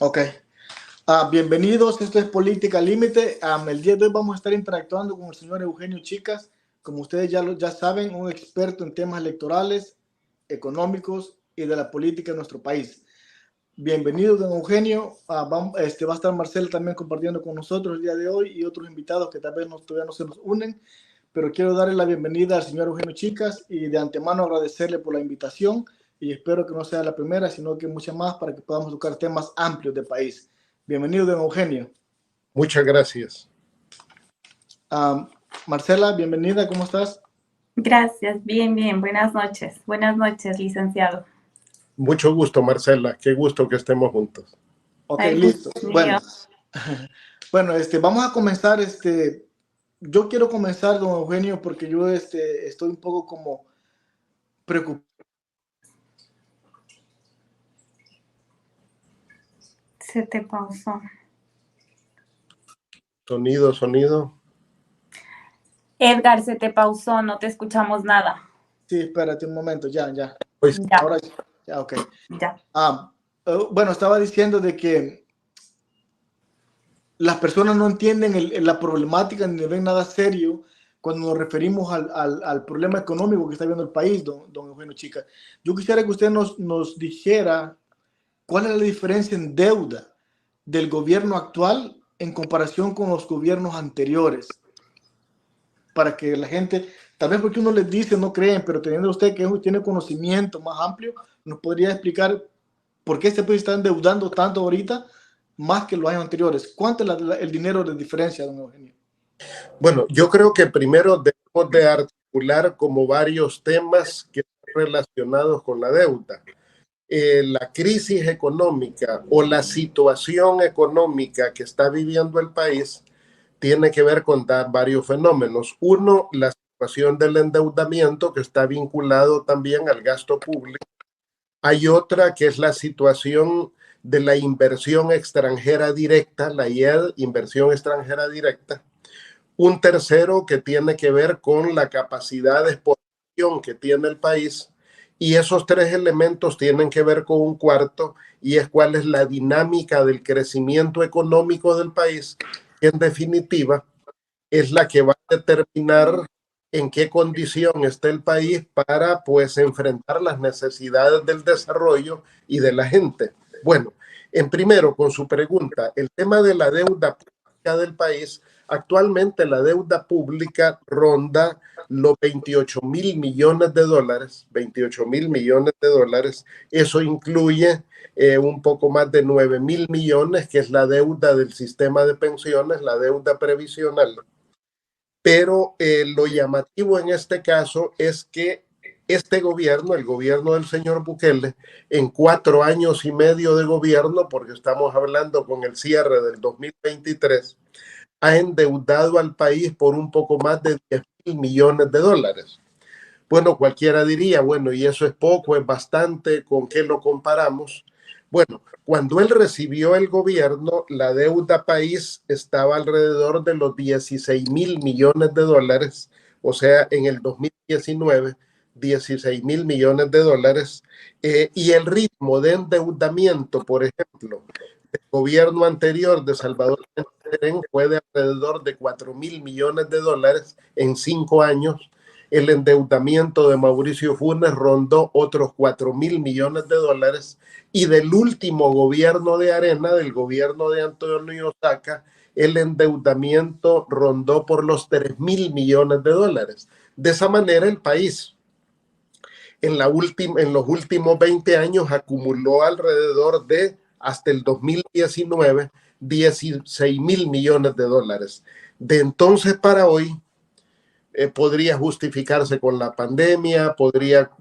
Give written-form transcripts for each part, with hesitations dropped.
Ok. Bienvenidos, esto es Política Límite. El día de hoy vamos a estar interactuando con el señor Eugenio Chicas, como ustedes ya saben, un experto en temas electorales, económicos y de la política de nuestro país. Bienvenido, don Eugenio. Va a estar Marcela también compartiendo con nosotros el día de hoy y otros invitados que tal vez todavía no se nos unen, pero quiero darle la bienvenida al señor Eugenio Chicas y de antemano agradecerle por la invitación y espero que no sea la primera, sino que muchas más para que podamos tocar temas amplios del país. Bienvenido, don Eugenio. Muchas gracias. Marcela, bienvenida, ¿cómo estás? Gracias, bien. Buenas noches, licenciado. Mucho gusto, Marcela. Qué gusto que estemos juntos. Ok, listo. Bueno, vamos a comenzar. Yo quiero comenzar, don Eugenio, porque yo estoy un poco como preocupado. Se te pausó. Sonido. Edgar, se te pausó, no te escuchamos nada. Sí, espérate un momento, ya. Pues, Ya. Ahora, ya, ok. Ya. Bueno, estaba diciendo de que las personas no entienden la problemática ni ven nada serio cuando nos referimos al problema económico que está viviendo el país, don Eugenio Chica. Yo quisiera que usted nos dijera cuál es la diferencia en deuda del gobierno actual en comparación con los gobiernos anteriores, para que la gente, tal vez porque uno les dice no creen, pero teniendo usted que tiene conocimiento más amplio, nos podría explicar por qué este país está endeudando tanto ahorita más que los años anteriores. ¿Cuánto es el dinero de diferencia, don Eugenio? Bueno, yo creo que primero debemos de articular como varios temas que están relacionados con la deuda. La crisis económica o la situación económica que está viviendo el país tiene que ver con varios fenómenos. Uno, la situación del endeudamiento que está vinculado también al gasto público. Hay otra que es la situación de la inversión extranjera directa, la IED, inversión extranjera directa. Un tercero que tiene que ver con la capacidad de exportación que tiene el país. Y esos tres elementos tienen que ver con un cuarto, y es cuál es la dinámica del crecimiento económico del país, que en definitiva es la que va a determinar en qué condición está el país para pues enfrentar las necesidades del desarrollo y de la gente. Bueno, en primero con su pregunta, el tema de la deuda pública del país, actualmente la deuda pública ronda los 28,000 millones de dólares, 28,000 millones de dólares. Eso incluye un poco más de 9,000 millones, que es la deuda del sistema de pensiones, la deuda previsional. Pero lo llamativo en este caso es que este gobierno, el gobierno del señor Bukele, en 4 años y medio de gobierno, porque estamos hablando con el cierre del 2023, ha endeudado al país por un poco más de 10,000 millones de dólares. Bueno, cualquiera diría, bueno, y eso es poco, es bastante, ¿con qué lo comparamos? Bueno, cuando él recibió el gobierno, la deuda país estaba alrededor de los 16,000 millones de dólares, o sea, en el 2019, 16,000 millones de dólares, y el ritmo de endeudamiento, por ejemplo, del gobierno anterior de Salvador fue de alrededor de 4,000 millones de dólares en 5 años. El endeudamiento de Mauricio Funes rondó otros 4,000 millones de dólares, y del último gobierno de Arena, del gobierno de Antonio Saca, el endeudamiento rondó por los 3,000 millones de dólares. De esa manera el país en los últimos 20 años acumuló alrededor de, hasta el 2019, 16,000 millones de dólares. De entonces para hoy, podría justificarse con la pandemia, podría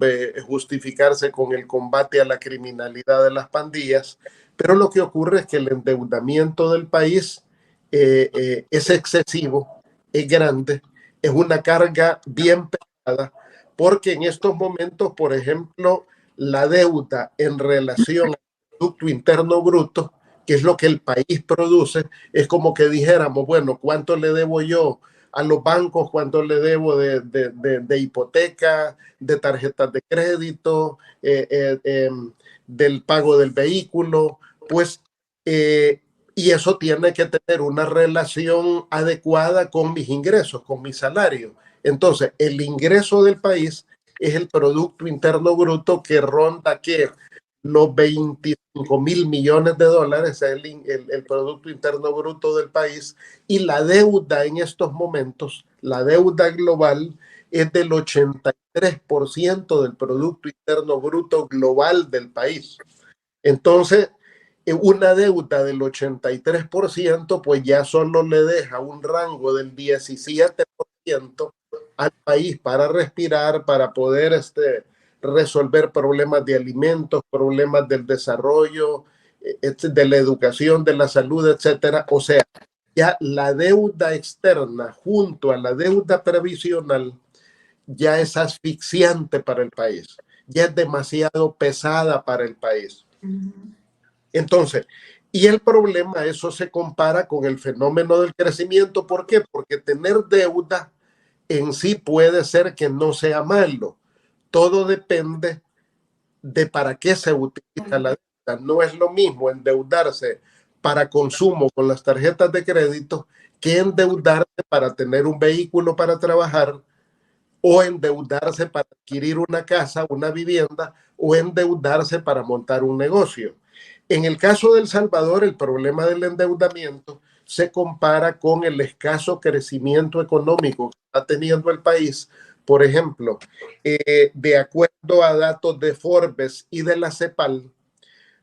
justificarse con el combate a la criminalidad de las pandillas, pero lo que ocurre es que el endeudamiento del país es excesivo, es grande, es una carga bien pesada, porque en estos momentos, por ejemplo, la deuda en relación al Producto Interno Bruto, que es lo que el país produce, es como que dijéramos, bueno, ¿cuánto le debo yo a los bancos, cuánto le debo de hipoteca, de tarjetas de crédito, del pago del vehículo? Pues Y eso tiene que tener una relación adecuada con mis ingresos, con mi salario. Entonces, el ingreso del país es el Producto Interno Bruto que ronda que los 25.000 millones de dólares, es el Producto Interno Bruto del país, y la deuda en estos momentos, la deuda global, es del 83% del Producto Interno Bruto global del país. Entonces, una deuda del 83%, pues ya solo le deja un rango del 17% al país para respirar, para poder resolver problemas de alimentos, problemas del desarrollo, de la educación, de la salud, etcétera. O sea, ya la deuda externa junto a la deuda previsional ya es asfixiante para el país, ya es demasiado pesada para el país. Entonces, y el problema, eso se compara con el fenómeno del crecimiento. ¿Por qué? Porque tener deuda en sí puede ser que no sea malo. Todo depende de para qué se utiliza la deuda. No es lo mismo endeudarse para consumo con las tarjetas de crédito que endeudarse para tener un vehículo para trabajar, o endeudarse para adquirir una casa, una vivienda, o endeudarse para montar un negocio. En el caso de El Salvador, el problema del endeudamiento se compara con el escaso crecimiento económico que está teniendo el país. Por ejemplo, de acuerdo a datos de Forbes y de la CEPAL,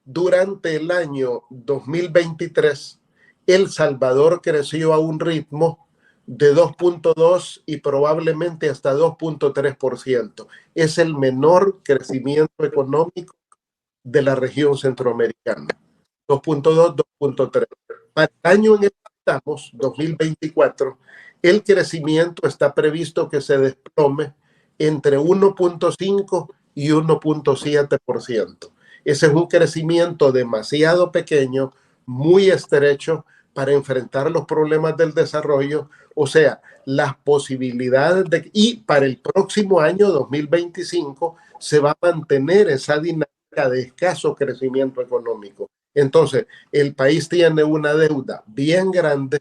durante el año 2023, El Salvador creció a un ritmo de 2.2 y probablemente hasta 2.3%. Es el menor crecimiento económico de la región centroamericana. 2.2, 2.3. Para el año en el que estamos, 2024, el crecimiento está previsto que se desplome entre 1.5 y 1.7%. Ese es un crecimiento demasiado pequeño, muy estrecho para enfrentar los problemas del desarrollo. O sea, las posibilidades de... Y para el próximo año 2025 se va a mantener esa dinámica de escaso crecimiento económico. Entonces, el país tiene una deuda bien grande,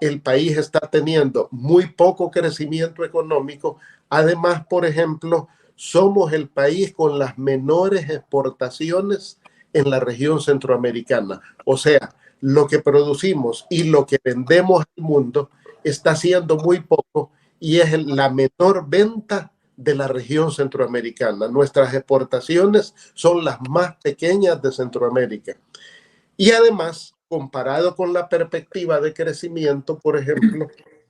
el país está teniendo muy poco crecimiento económico. Además, por ejemplo, somos el país con las menores exportaciones en la región centroamericana. O sea, lo que producimos y lo que vendemos al mundo está siendo muy poco y es la menor venta de la región centroamericana. Nuestras exportaciones son las más pequeñas de Centroamérica. Y además, comparado con la perspectiva de crecimiento, por ejemplo,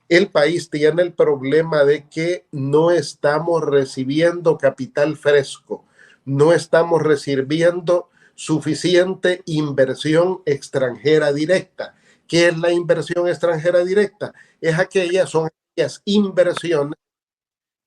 el país tiene el problema de que no estamos recibiendo capital fresco, no estamos recibiendo suficiente inversión extranjera directa. ¿Qué es la inversión extranjera directa? Son aquellas inversiones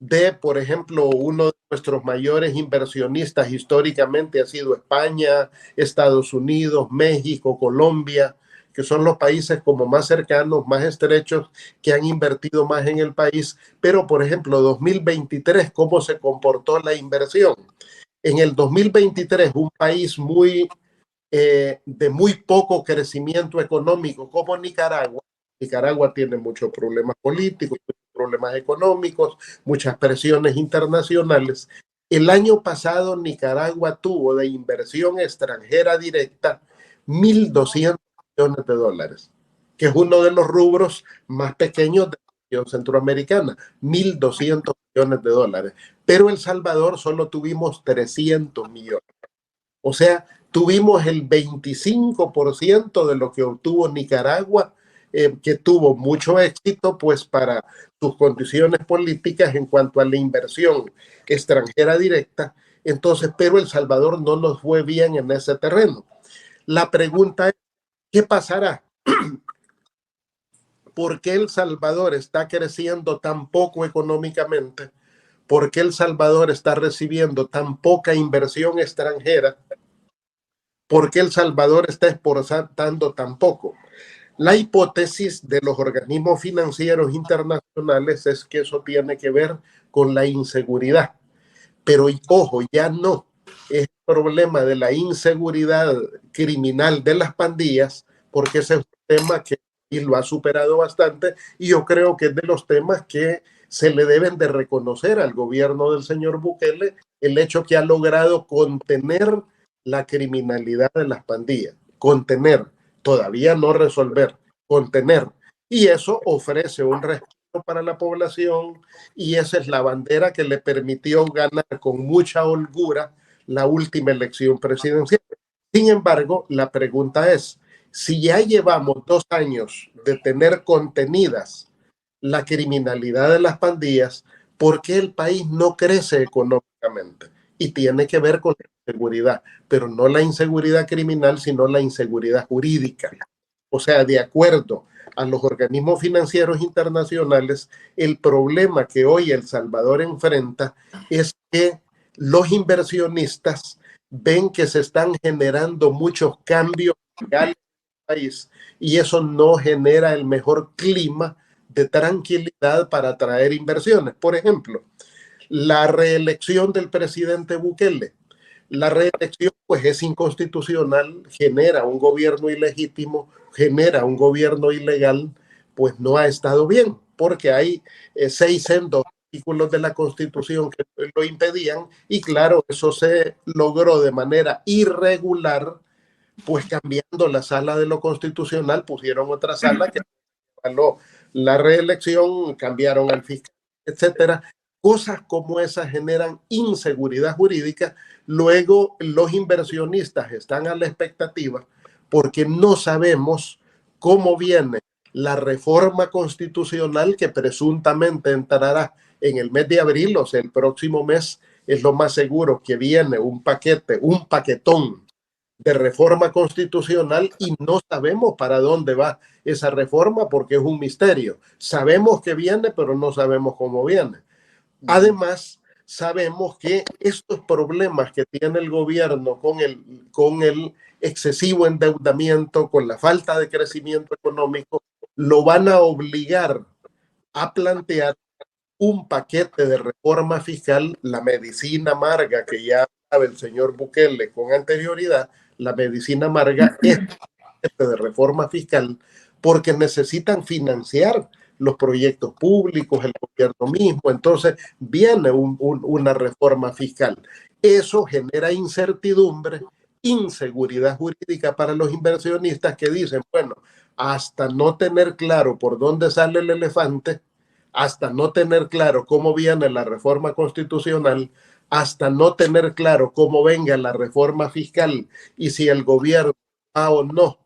de, por ejemplo, uno de nuestros mayores inversionistas históricamente ha sido España, Estados Unidos, México, Colombia, que son los países como más cercanos, más estrechos, que han invertido más en el país. Pero, por ejemplo, 2023, ¿cómo se comportó la inversión? En el 2023, un país de muy poco crecimiento económico como Nicaragua. Nicaragua tiene muchos problemas políticos, problemas económicos, muchas presiones internacionales. El año pasado Nicaragua tuvo de inversión extranjera directa 1.200 millones de dólares, que es uno de los rubros más pequeños de la región centroamericana, 1.200 millones de dólares. Pero El Salvador solo tuvimos 300 millones. O sea, tuvimos el 25% de lo que obtuvo Nicaragua, que tuvo mucho éxito pues para sus condiciones políticas en cuanto a la inversión extranjera directa. Entonces, pero El Salvador no nos fue bien en ese terreno. La pregunta es, ¿qué pasará? ¿Por qué El Salvador está creciendo tan poco económicamente? ¿Por qué El Salvador está recibiendo tan poca inversión extranjera? ¿Por qué El Salvador está exportando tan poco? La hipótesis de los organismos financieros internacionales es que eso tiene que ver con la inseguridad. Pero ojo, ya no. es el problema de la inseguridad criminal de las pandillas, porque ese es un tema que y lo ha superado bastante, y yo creo que es de los temas que se le deben de reconocer al gobierno del señor Bukele, el hecho que ha logrado contener la criminalidad de las pandillas, contener, todavía no resolver, contener, y eso ofrece un respeto para la población, y esa es la bandera que le permitió ganar con mucha holgura la última elección presidencial. Sin embargo, la pregunta es, si ya llevamos 2 años de tener contenidas la criminalidad de las pandillas, ¿por qué el país no crece económicamente? Y tiene que ver con la inseguridad, pero no la inseguridad criminal, sino la inseguridad jurídica. O sea, de acuerdo a los organismos financieros internacionales, el problema que hoy El Salvador enfrenta es que los inversionistas ven que se están generando muchos cambios legales país y eso no genera el mejor clima de tranquilidad para atraer inversiones. Por ejemplo, la reelección del presidente Bukele. La reelección pues es inconstitucional, genera un gobierno ilegítimo, genera un gobierno ilegal, pues no ha estado bien, porque hay 6 sendos artículos de la Constitución que lo impedían y claro, eso se logró de manera irregular, pues cambiando la sala de lo constitucional, pusieron otra sala que való la reelección, cambiaron al fiscal, etcétera. Cosas como esas generan inseguridad jurídica. Luego los inversionistas están a la expectativa porque no sabemos cómo viene la reforma constitucional que presuntamente entrará en el mes de abril, o sea, el próximo mes es lo más seguro que viene un paquete, un paquetón de reforma constitucional y no sabemos para dónde va esa reforma porque es un misterio. Sabemos que viene, pero no sabemos cómo viene. Además, sabemos que estos problemas que tiene el gobierno con el excesivo endeudamiento, con la falta de crecimiento económico, lo van a obligar a plantear un paquete de reforma fiscal, la medicina amarga que ya sabe el señor Bukele con anterioridad, la medicina amarga es de reforma fiscal porque necesitan financiar los proyectos públicos, el gobierno mismo, entonces viene una reforma fiscal. Eso genera incertidumbre, inseguridad jurídica para los inversionistas que dicen, bueno, hasta no tener claro por dónde sale el elefante, hasta no tener claro cómo viene la reforma constitucional, hasta no tener claro cómo venga la reforma fiscal y si el gobierno va o no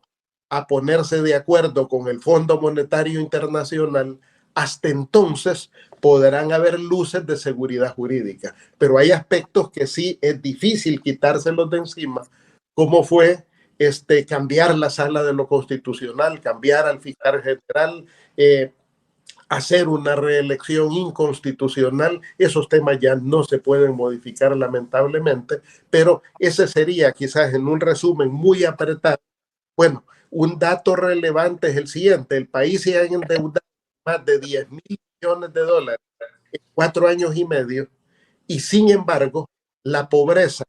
a ponerse de acuerdo con el Fondo Monetario Internacional, hasta entonces podrán haber luces de seguridad jurídica. Pero hay aspectos que sí es difícil quitárselos de encima, como fue cambiar la sala de lo constitucional, cambiar al fiscal general, hacer una reelección inconstitucional. Esos temas ya no se pueden modificar lamentablemente, pero ese sería quizás en un resumen muy apretado. Bueno, un dato relevante es el siguiente, el país se ha endeudado más de 10.000 millones de dólares en 4 años y medio y sin embargo la pobreza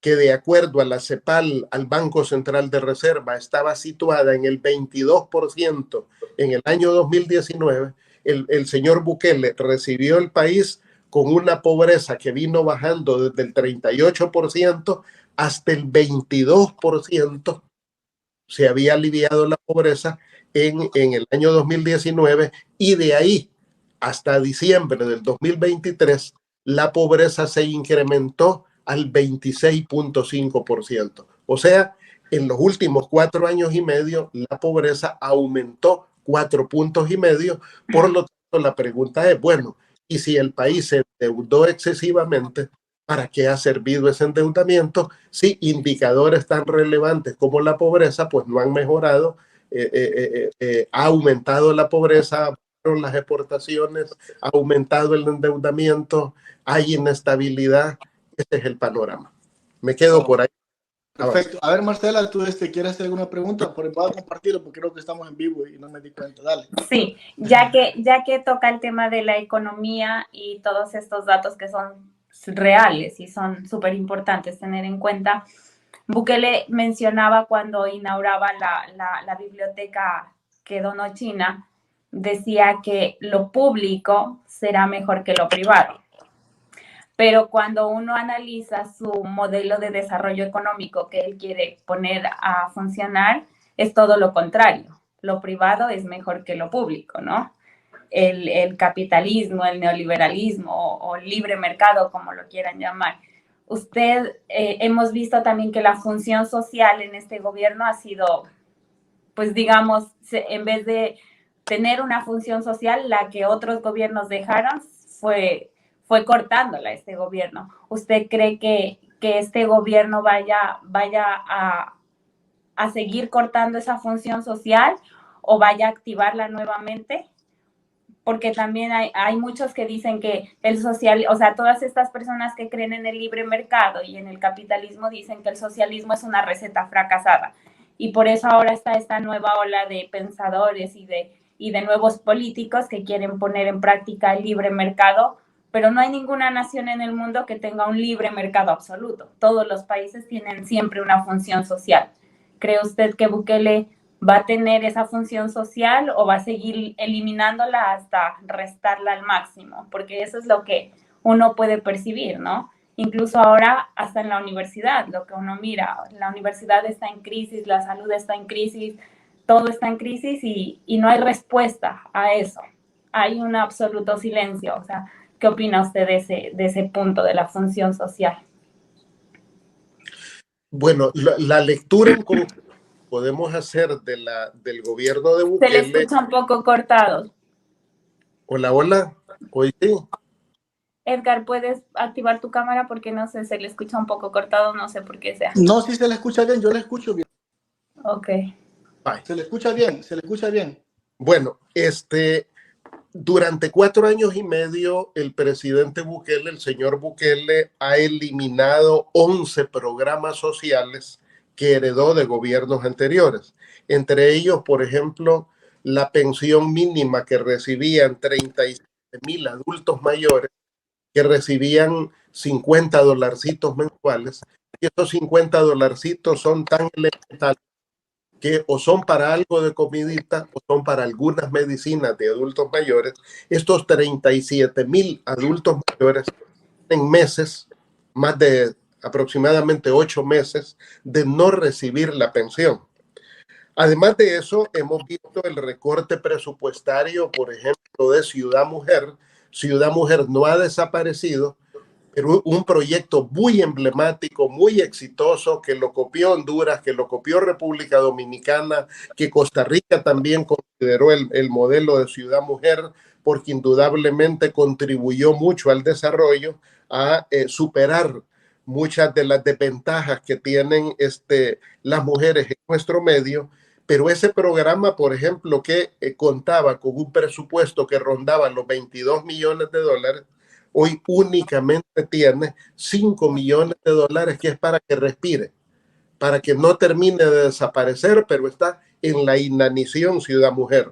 que de acuerdo a la CEPAL, al Banco Central de Reserva, estaba situada en el 22% en el año 2019, el señor Bukele recibió el país con una pobreza que vino bajando desde el 38% hasta el 22%. Se había aliviado la pobreza en el año 2019 y de ahí hasta diciembre del 2023 la pobreza se incrementó al 26.5%. O sea, en los últimos 4 años y medio la pobreza aumentó 4 puntos y medio. Por lo tanto, la pregunta es, bueno, ¿y si el país se endeudó excesivamente? ¿Para qué ha servido ese endeudamiento? Si indicadores tan relevantes como la pobreza, pues no han mejorado, ha aumentado la pobreza, las exportaciones, ha aumentado el endeudamiento, hay inestabilidad. Este es el panorama. Me quedo por ahí. Perfecto. A ver, Marcela, ¿tú quieres hacer alguna pregunta? Voy a compartirlo porque creo que estamos en vivo y no me di cuenta. Dale. Sí, ya que toca el tema de la economía y todos estos datos que son reales y son súper importantes tener en cuenta. Bukele mencionaba cuando inauguraba la biblioteca que donó China, decía que lo público será mejor que lo privado. Pero cuando uno analiza su modelo de desarrollo económico que él quiere poner a funcionar, es todo lo contrario. Lo privado es mejor que lo público, ¿no? El capitalismo, el neoliberalismo o libre mercado, como lo quieran llamar. Hemos visto también que la función social en este gobierno ha sido, pues digamos, en vez de tener una función social, la que otros gobiernos dejaron fue cortándola este gobierno. ¿Usted cree que este gobierno vaya a seguir cortando esa función social o vaya a activarla nuevamente? Porque también hay muchos que dicen que el social, o sea, todas estas personas que creen en el libre mercado y en el capitalismo dicen que el socialismo es una receta fracasada. Y por eso ahora está esta nueva ola de pensadores y de nuevos políticos que quieren poner en práctica el libre mercado, pero no hay ninguna nación en el mundo que tenga un libre mercado absoluto. Todos los países tienen siempre una función social. ¿Cree usted que Bukele va a tener esa función social o va a seguir eliminándola hasta restarla al máximo? Porque eso es lo que uno puede percibir, ¿no? Incluso ahora hasta en la universidad, lo que uno mira, la universidad está en crisis, la salud está en crisis, todo está en crisis y no hay respuesta a eso. Hay un absoluto silencio. O sea, ¿qué opina usted de ese punto de la función social? Bueno, la lectura en conjunto podemos hacer del gobierno de Bukele. Se le escucha un poco cortado. Hola, hola. Hoy sí. Edgar, ¿puedes activar tu cámara? Porque no sé, se le escucha un poco cortado, no sé por qué sea. No, sí se le escucha bien, yo le escucho bien. Ok. Bye. Se le escucha bien, se le escucha bien. Bueno, durante 4 años y medio, el presidente Bukele, el señor Bukele, ha eliminado 11 programas sociales que heredó de gobiernos anteriores. Entre ellos, por ejemplo, la pensión mínima que recibían 37,000 adultos mayores, que recibían $50 mensuales. Y estos $50 son tan elementales que o son para algo de comidita o son para algunas medicinas de adultos mayores. Estos 37,000 adultos mayores en meses, más de aproximadamente 8 meses, de no recibir la pensión. Además de eso, hemos visto el recorte presupuestario, por ejemplo, de Ciudad Mujer. Ciudad Mujer no ha desaparecido, pero un proyecto muy emblemático, muy exitoso, que lo copió Honduras, que lo copió República Dominicana, que Costa Rica también consideró el modelo de Ciudad Mujer, porque indudablemente contribuyó mucho al desarrollo, a superar muchas de las desventajas que tienen las mujeres en nuestro medio. Pero ese programa, por ejemplo, que contaba con un presupuesto que rondaba los $22 millones, hoy únicamente tiene $5 millones, que es para que respire, para que no termine de desaparecer, pero está en la inanición Ciudad Mujer.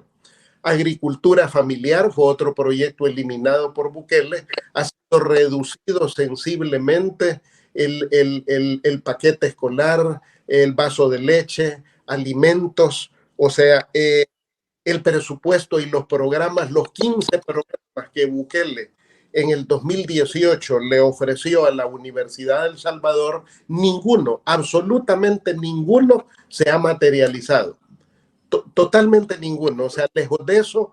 Agricultura familiar fue otro proyecto eliminado por Bukele, ha sido reducido sensiblemente el paquete escolar, el vaso de leche, alimentos, o sea, el presupuesto y los programas, los 15 programas que Bukele en el 2018 le ofreció a la Universidad de El Salvador, ninguno, absolutamente ninguno se ha materializado. Totalmente ninguno. O sea, lejos de eso,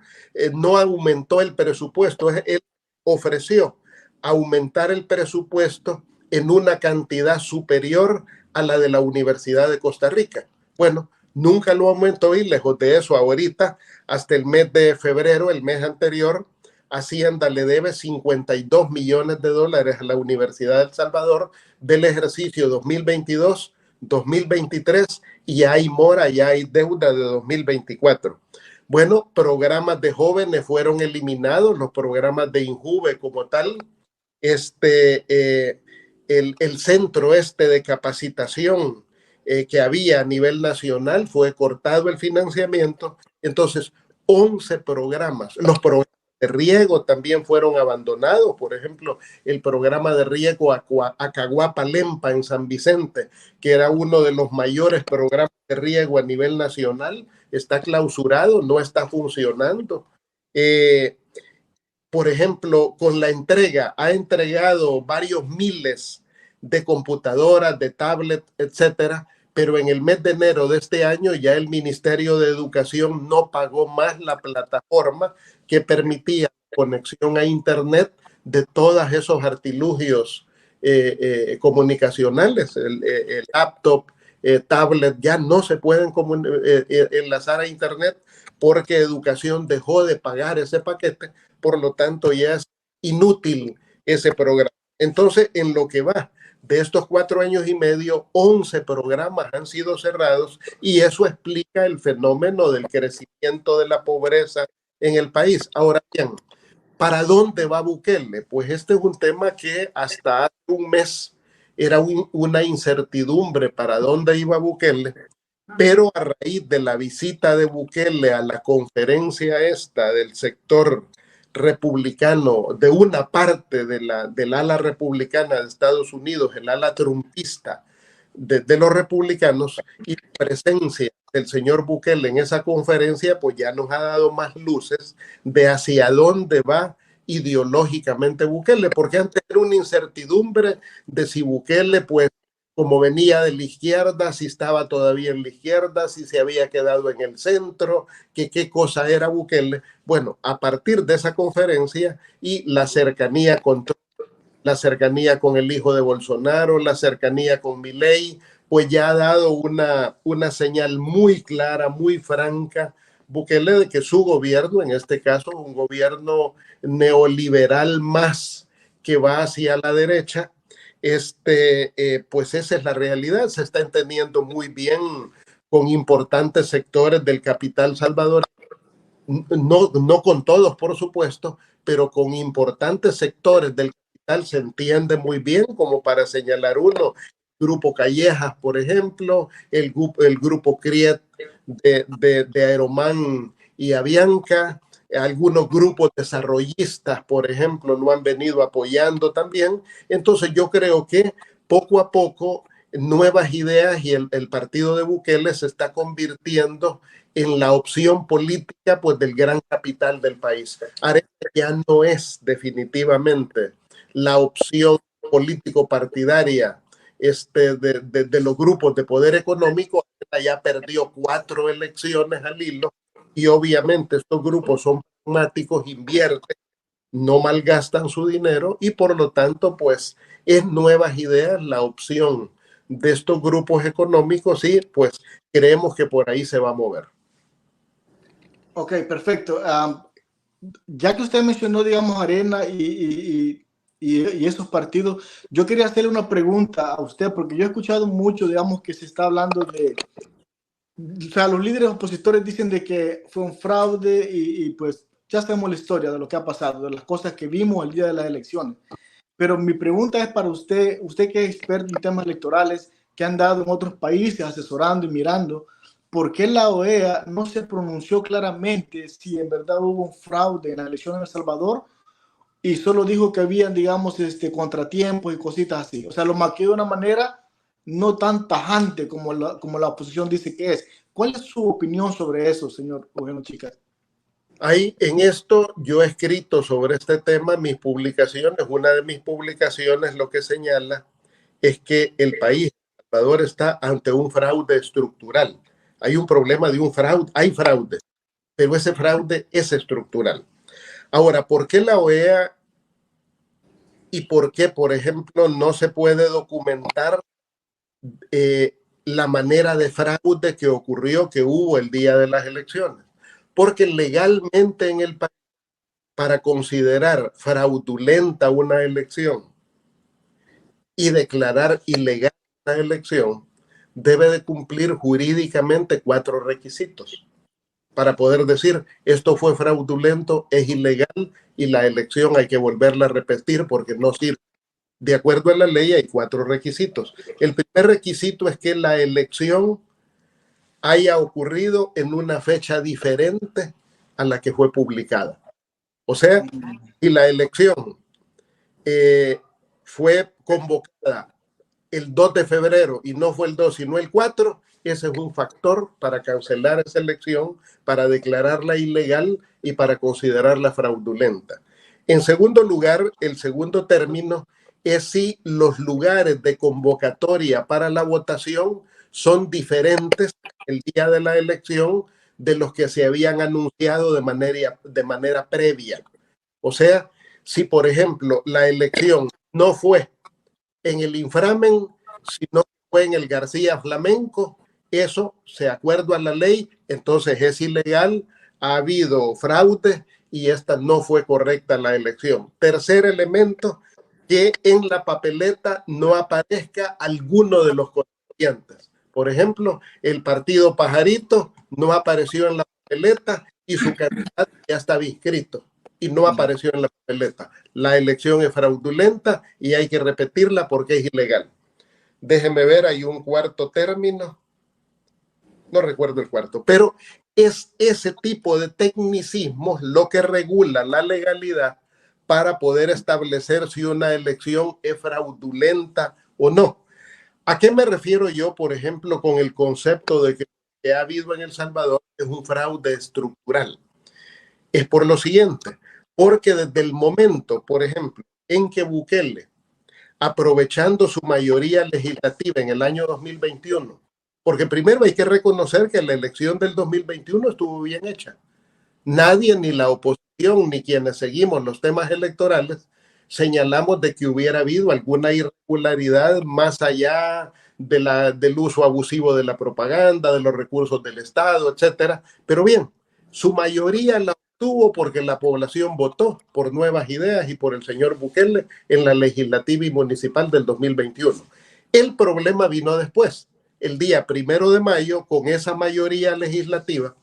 no aumentó el presupuesto. Él ofreció aumentar el presupuesto en una cantidad superior a la de la Universidad de Costa Rica. Bueno, nunca lo aumentó y lejos de eso, ahorita, hasta el mes de febrero, el mes anterior, Hacienda le debe $52 millones a la Universidad de El Salvador del ejercicio 2022-2023 y hay mora, ya hay deuda de 2024. Bueno, programas de jóvenes fueron eliminados, los programas de INJUVE como tal, el centro de capacitación que había a nivel nacional fue cortado el financiamiento. Entonces, 11 programas, los programas de riego también fueron abandonados. Por ejemplo, el programa de riego Acaguapa-Lempa en San Vicente, que era uno de los mayores programas de riego a nivel nacional, está clausurado, no está funcionando. Por ejemplo, con la entrega, ha entregado varios miles de computadoras, de tablets, etcétera, pero en el mes de enero de este año ya el Ministerio de Educación no pagó más la plataforma que permitía conexión a Internet de todos esos artilugios comunicacionales. El laptop, tablet, ya no se pueden enlazar a Internet porque Educación dejó de pagar ese paquete, por lo tanto ya es inútil ese programa. Entonces, en lo que va de estos 4 años y medio, 11 programas han sido cerrados y eso explica el fenómeno del crecimiento de la pobreza en el país. Ahora bien, ¿para dónde va Bukele? Pues este es un tema que hasta hace un mes era una incertidumbre para dónde iba Bukele, pero a raíz de la visita de Bukele a la conferencia esta del sector republicano, de una parte del ala republicana de Estados Unidos, el ala trumpista de los republicanos, y la presencia del señor Bukele en esa conferencia, pues ya nos ha dado más luces de hacia dónde va ideológicamente Bukele, porque antes era una incertidumbre de si Bukele, pues, como venía de la izquierda, si estaba todavía en la izquierda, si se había quedado en el centro, que qué cosa era Bukele. Bueno, a partir de esa conferencia y la cercanía con el hijo de Bolsonaro, la cercanía con Milei, pues ya ha dado una señal muy clara, muy franca, Bukele, de que su gobierno, en este caso un gobierno neoliberal más que va hacia la derecha, pues esa es la realidad. Se está entendiendo muy bien con importantes sectores del capital salvadoreño, no con todos, por supuesto, pero con importantes sectores del capital se entiende muy bien, como para señalar uno, Grupo Callejas, por ejemplo, el grupo CRIET de Aeromán y Avianca, algunos grupos desarrollistas, por ejemplo, lo han venido apoyando también. Entonces yo creo que poco a poco nuevas ideas y el partido de Bukele se está convirtiendo en la opción política, pues, del gran capital del país. Arena ya no es definitivamente la opción político-partidaria de los grupos de poder económico. Ya perdió 4 elecciones al hilo y obviamente estos grupos son pragmáticos, invierten, no malgastan su dinero y por lo tanto, pues, es nuevas ideas la opción de estos grupos económicos y pues creemos que por ahí se va a mover. Ok, perfecto. Ya que usted mencionó, digamos, Arena y esos partidos, yo quería hacerle una pregunta a usted, porque yo he escuchado mucho, digamos, que se está hablando o sea, los líderes opositores dicen de que fue un fraude y pues ya sabemos la historia de lo que ha pasado, de las cosas que vimos el día de las elecciones. Pero mi pregunta es para usted que es experto en temas electorales, que han dado en otros países asesorando y mirando, ¿por qué la OEA no se pronunció claramente si en verdad hubo un fraude en la elección en El Salvador y solo dijo que habían, digamos, contratiempos y cositas así? O sea, lo maquilló de una manera no tan tajante como la oposición dice que es. ¿Cuál es su opinión sobre eso, señor Eugenio Chicas? Ahí, en esto, yo he escrito sobre este tema mis publicaciones. Una de mis publicaciones lo que señala es que el país, El Salvador, está ante un fraude estructural. Hay un problema de un fraude, hay fraude, pero ese fraude es estructural. Ahora, ¿por qué la OEA y por qué, por ejemplo, no se puede documentar la manera de fraude que ocurrió, que hubo el día de las elecciones? Porque legalmente en el país, para considerar fraudulenta una elección y declarar ilegal una elección, debe de cumplir jurídicamente 4 requisitos para poder decir esto fue fraudulento, es ilegal y la elección hay que volverla a repetir porque no sirve. De acuerdo a la ley hay 4 requisitos. El primer requisito es que la elección haya ocurrido en una fecha diferente a la que fue publicada. O sea, si la elección fue convocada el 2 de febrero y no fue el 2 sino el 4, ese es un factor para cancelar esa elección, para declararla ilegal y para considerarla fraudulenta. En segundo lugar, el segundo término es si los lugares de convocatoria para la votación son diferentes el día de la elección de los que se habían anunciado de manera previa. O sea, si por ejemplo la elección no fue en el inframen, sino fue en el García Flamenco, eso, de acuerdo a la ley, entonces es ilegal, ha habido fraude y esta no fue correcta la elección. Tercer elemento, que en la papeleta no aparezca alguno de los contribuyentes. Por ejemplo, el partido Pajarito no apareció en la papeleta y su candidato ya estaba inscrito y no apareció en la papeleta. La elección es fraudulenta y hay que repetirla porque es ilegal. Déjenme ver, hay un cuarto término. No recuerdo el cuarto, pero es ese tipo de tecnicismos lo que regula la legalidad para poder establecer si una elección es fraudulenta o no. ¿A qué me refiero yo, por ejemplo, con el concepto de que ha habido en El Salvador es un fraude estructural? Es por lo siguiente, porque desde el momento, por ejemplo, en que Bukele, aprovechando su mayoría legislativa en el año 2021, porque primero hay que reconocer que la elección del 2021 estuvo bien hecha. Nadie, ni la oposición, ni quienes seguimos los temas electorales, señalamos de que hubiera habido alguna irregularidad más allá del uso abusivo de la propaganda, de los recursos del Estado, etcétera. Pero bien, su mayoría la obtuvo porque la población votó por nuevas ideas y por el señor Bukele en la legislativa y municipal del 2021. El problema vino después. El día 1 de mayo, con esa mayoría legislativa,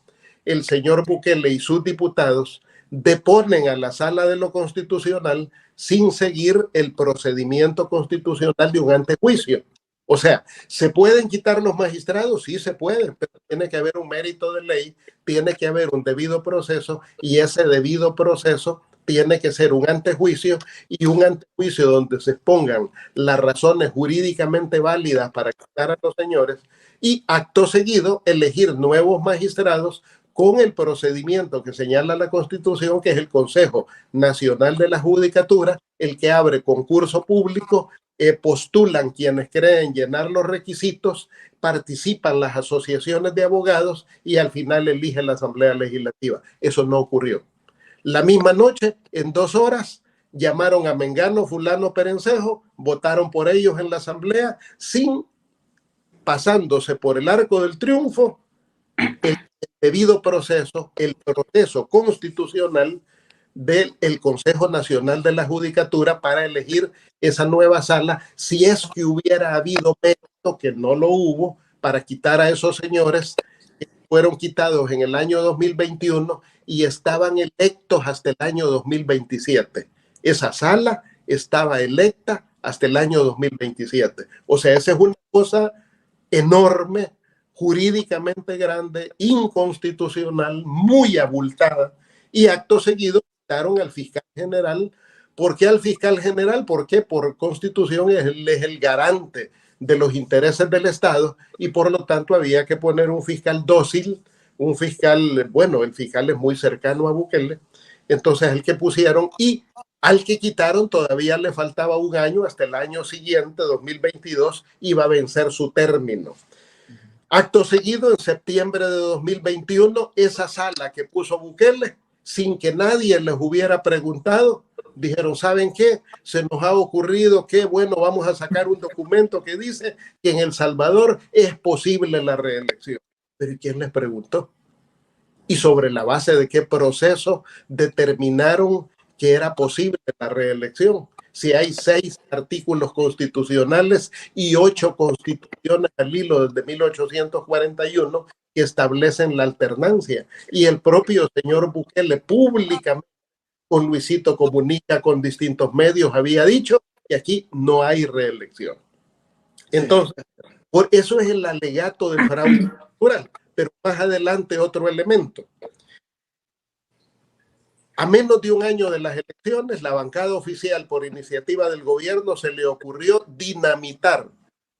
el señor Bukele y sus diputados deponen a la Sala de lo Constitucional sin seguir el procedimiento constitucional de un antejuicio. O sea, ¿se pueden quitar los magistrados? Sí, se pueden, pero tiene que haber un mérito de ley, tiene que haber un debido proceso y ese debido proceso tiene que ser un antejuicio y un antejuicio donde se expongan las razones jurídicamente válidas para quitar a los señores y acto seguido elegir nuevos magistrados con el procedimiento que señala la Constitución, que es el Consejo Nacional de la Judicatura, el que abre concurso público, postulan quienes creen llenar los requisitos, participan las asociaciones de abogados y al final elige la Asamblea Legislativa. Eso no ocurrió. La misma noche, en 2 horas, llamaron a Mengano, Fulano, Perencejo, votaron por ellos en la Asamblea, pasándose por el arco del triunfo, el debido proceso, el proceso constitucional del Consejo Nacional de la Judicatura para elegir esa nueva sala, si es que hubiera habido mérito, que no lo hubo, para quitar a esos señores que fueron quitados en el año 2021 y estaban electos hasta el año 2027. Esa sala estaba electa hasta el año 2027. O sea, esa es una cosa enorme, jurídicamente grande, inconstitucional, muy abultada, y acto seguido quitaron al fiscal general. ¿Por qué al fiscal general? Porque por constitución es el garante de los intereses del Estado y por lo tanto había que poner un fiscal dócil, un fiscal, bueno, el fiscal es muy cercano a Bukele, entonces el que pusieron y al que quitaron todavía le faltaba un año, hasta el año siguiente, 2022, iba a vencer su término. Acto seguido, en septiembre de 2021, esa sala que puso Bukele, sin que nadie les hubiera preguntado, dijeron, ¿saben qué? Se nos ha ocurrido que, bueno, vamos a sacar un documento que dice que en El Salvador es posible la reelección. Pero ¿quién les preguntó? ¿Y sobre la base de qué proceso determinaron que era posible la reelección? Si hay 6 artículos constitucionales y 8 constituciones al hilo desde 1841 que establecen la alternancia. Y el propio señor Bukele públicamente con Luisito Comunica, con distintos medios, había dicho que aquí no hay reelección. Entonces, por eso es el alegato del fraude electoral. Pero más adelante otro elemento. A menos de un año de las elecciones, la bancada oficial, por iniciativa del gobierno, se le ocurrió dinamitar,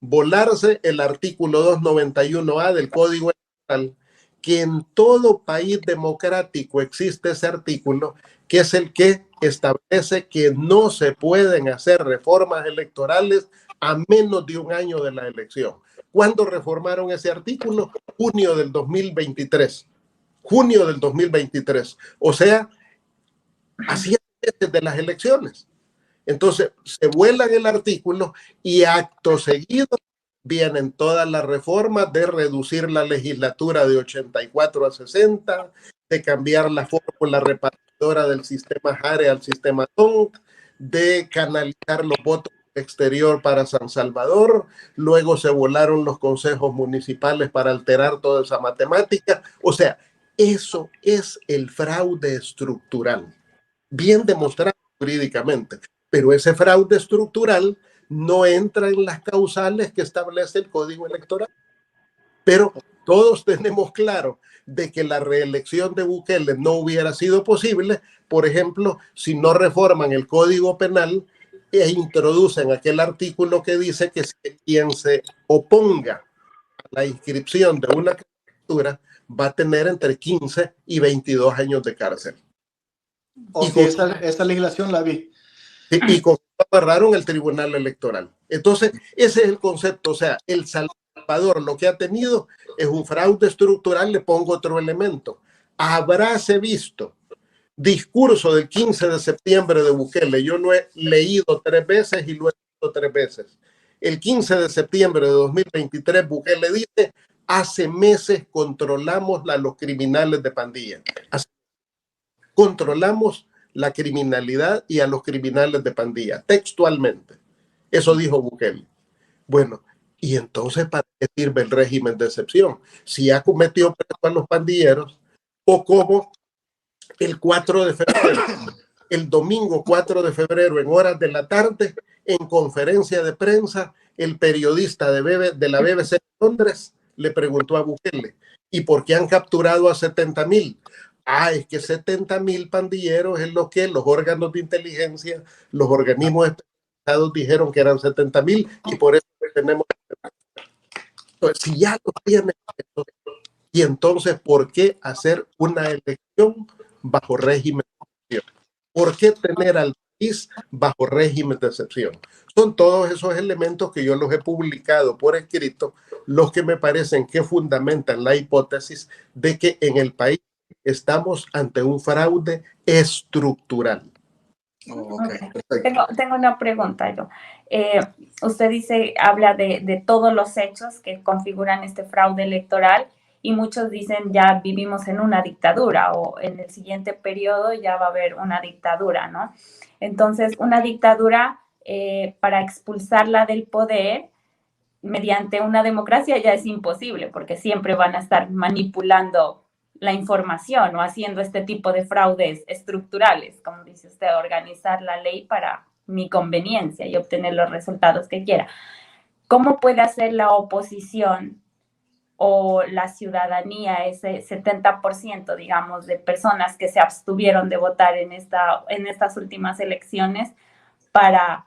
volarse el artículo 291A del Código Electoral, que en todo país democrático existe ese artículo, que es el que establece que no se pueden hacer reformas electorales a menos de un año de la elección. ¿Cuándo reformaron ese artículo? Junio del 2023. Junio del 2023. O sea, a 7 meses de las elecciones. Entonces, se vuelan el artículo y acto seguido vienen todas las reformas de reducir la legislatura de 84 a 60, de cambiar la fórmula repartidora del sistema JARE al sistema TONC, de canalizar los votos exterior para San Salvador. Luego se volaron los consejos municipales para alterar toda esa matemática. O sea, eso es el fraude estructural, bien demostrado jurídicamente, pero ese fraude estructural no entra en las causales que establece el Código Electoral. Pero todos tenemos claro de que la reelección de Bukele no hubiera sido posible, por ejemplo, si no reforman el Código Penal e introducen aquel artículo que dice que quien se oponga a la inscripción de una candidatura va a tener entre 15 y 22 años de cárcel. Esa legislación la vi. Y con agarraron el Tribunal Electoral. Entonces, ese es el concepto. O sea, El Salvador lo que ha tenido es un fraude estructural. Le pongo otro elemento. Habráse visto discurso del 15 de septiembre de Bukele. Yo lo he leído 3 veces y lo he leído 3 veces. El 15 de septiembre de 2023, Bukele dice: hace meses controlamos a los criminales de pandilla. Controlamos la criminalidad y a los criminales de pandilla, textualmente. Eso dijo Bukele. Bueno, y entonces, ¿para qué sirve el régimen de excepción? Si ha cometido preso a los pandilleros, o como el 4 de febrero, el domingo 4 de febrero, en horas de la tarde, en conferencia de prensa, el periodista de la BBC de Londres le preguntó a Bukele: ¿y por qué han capturado a 70,000? Es que 70,000 pandilleros es lo que los órganos de inteligencia, los organismos especializados dijeron que eran 70,000 y por eso tenemos. Entonces, si ya lo tienen, y entonces, ¿por qué hacer una elección bajo régimen de excepción? ¿Por qué tener al país bajo régimen de excepción? Son todos esos elementos que yo los he publicado por escrito, los que me parecen que fundamentan la hipótesis de que en el país estamos ante un fraude estructural. Tengo una pregunta. Usted habla de todos los hechos que configuran este fraude electoral y muchos dicen ya vivimos en una dictadura o en el siguiente periodo ya va a haber una dictadura, ¿no? Entonces, una dictadura, para expulsarla del poder mediante una democracia ya es imposible porque siempre van a estar manipulando la información o haciendo este tipo de fraudes estructurales, como dice usted, organizar la ley para mi conveniencia y obtener los resultados que quiera. ¿Cómo puede hacer la oposición o la ciudadanía, ese 70%, digamos, de personas que se abstuvieron de votar en estas últimas elecciones para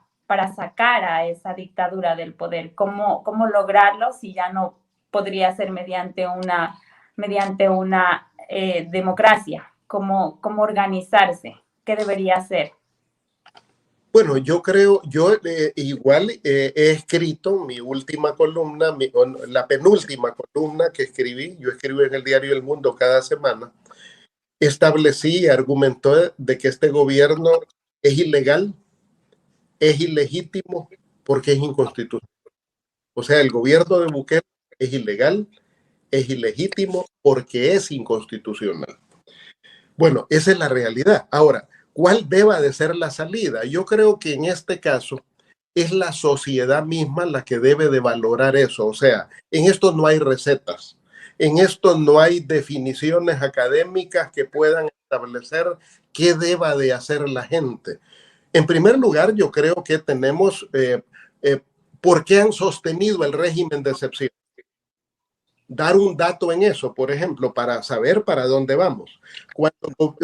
sacar a esa dictadura del poder? ¿Cómo lograrlo si ya no podría ser mediante una democracia? ¿Cómo organizarse? ¿Qué debería hacer? Bueno, yo igual he escrito mi última columna, la penúltima columna que escribí. Yo escribo en el diario El Mundo cada semana. Establecí y argumentó de que este gobierno es ilegal, es ilegítimo, porque es inconstitucional. O sea, el gobierno de Bukele es ilegal, es ilegítimo, porque es inconstitucional. Bueno, esa es la realidad. Ahora, ¿cuál deba de ser la salida? Yo creo que en este caso es la sociedad misma la que debe de valorar eso. O sea, en esto no hay recetas, en esto no hay definiciones académicas que puedan establecer qué deba de hacer la gente. En primer lugar, yo creo que tenemos, ¿por qué han sostenido el régimen de excepción? dar un dato en eso, por ejemplo, para saber para dónde vamos.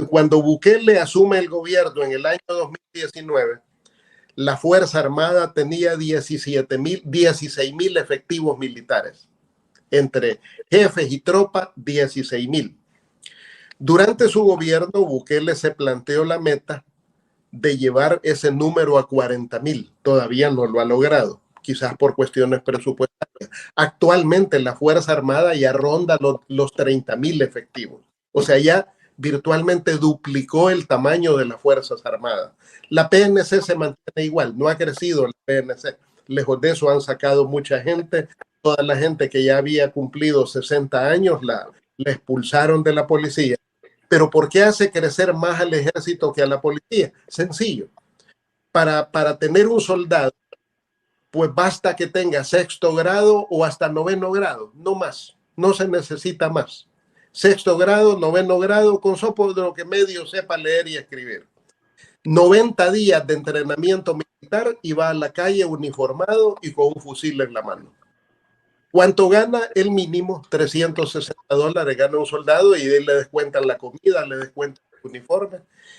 Cuando Bukele asume el gobierno en el año 2019, la Fuerza Armada tenía 16,000 efectivos militares. Entre jefes y tropas, 16,000. Durante su gobierno, Bukele se planteó la meta de llevar ese número a 40,000. Todavía no lo ha logrado, quizás por cuestiones presupuestarias. Actualmente la Fuerza Armada ya ronda los 30,000 efectivos. O sea, ya virtualmente duplicó el tamaño de las Fuerzas Armadas. La PNC se mantiene igual, no ha crecido la PNC. Lejos de eso han sacado mucha gente. Toda la gente que ya había cumplido 60 años la expulsaron de la policía. Pero ¿por qué hace crecer más al ejército que a la policía? Sencillo. Para tener un soldado, pues basta que tenga 6º grado o hasta 9º grado, no más. No se necesita más. 6º grado, 9º grado, con sopo de lo que medio sepa leer y escribir. 90 días de entrenamiento militar y va a la calle uniformado y con un fusil en la mano. ¿Cuánto gana? El mínimo, $360 gana un soldado y de él le descuentan la comida, le descuentan el uniforme.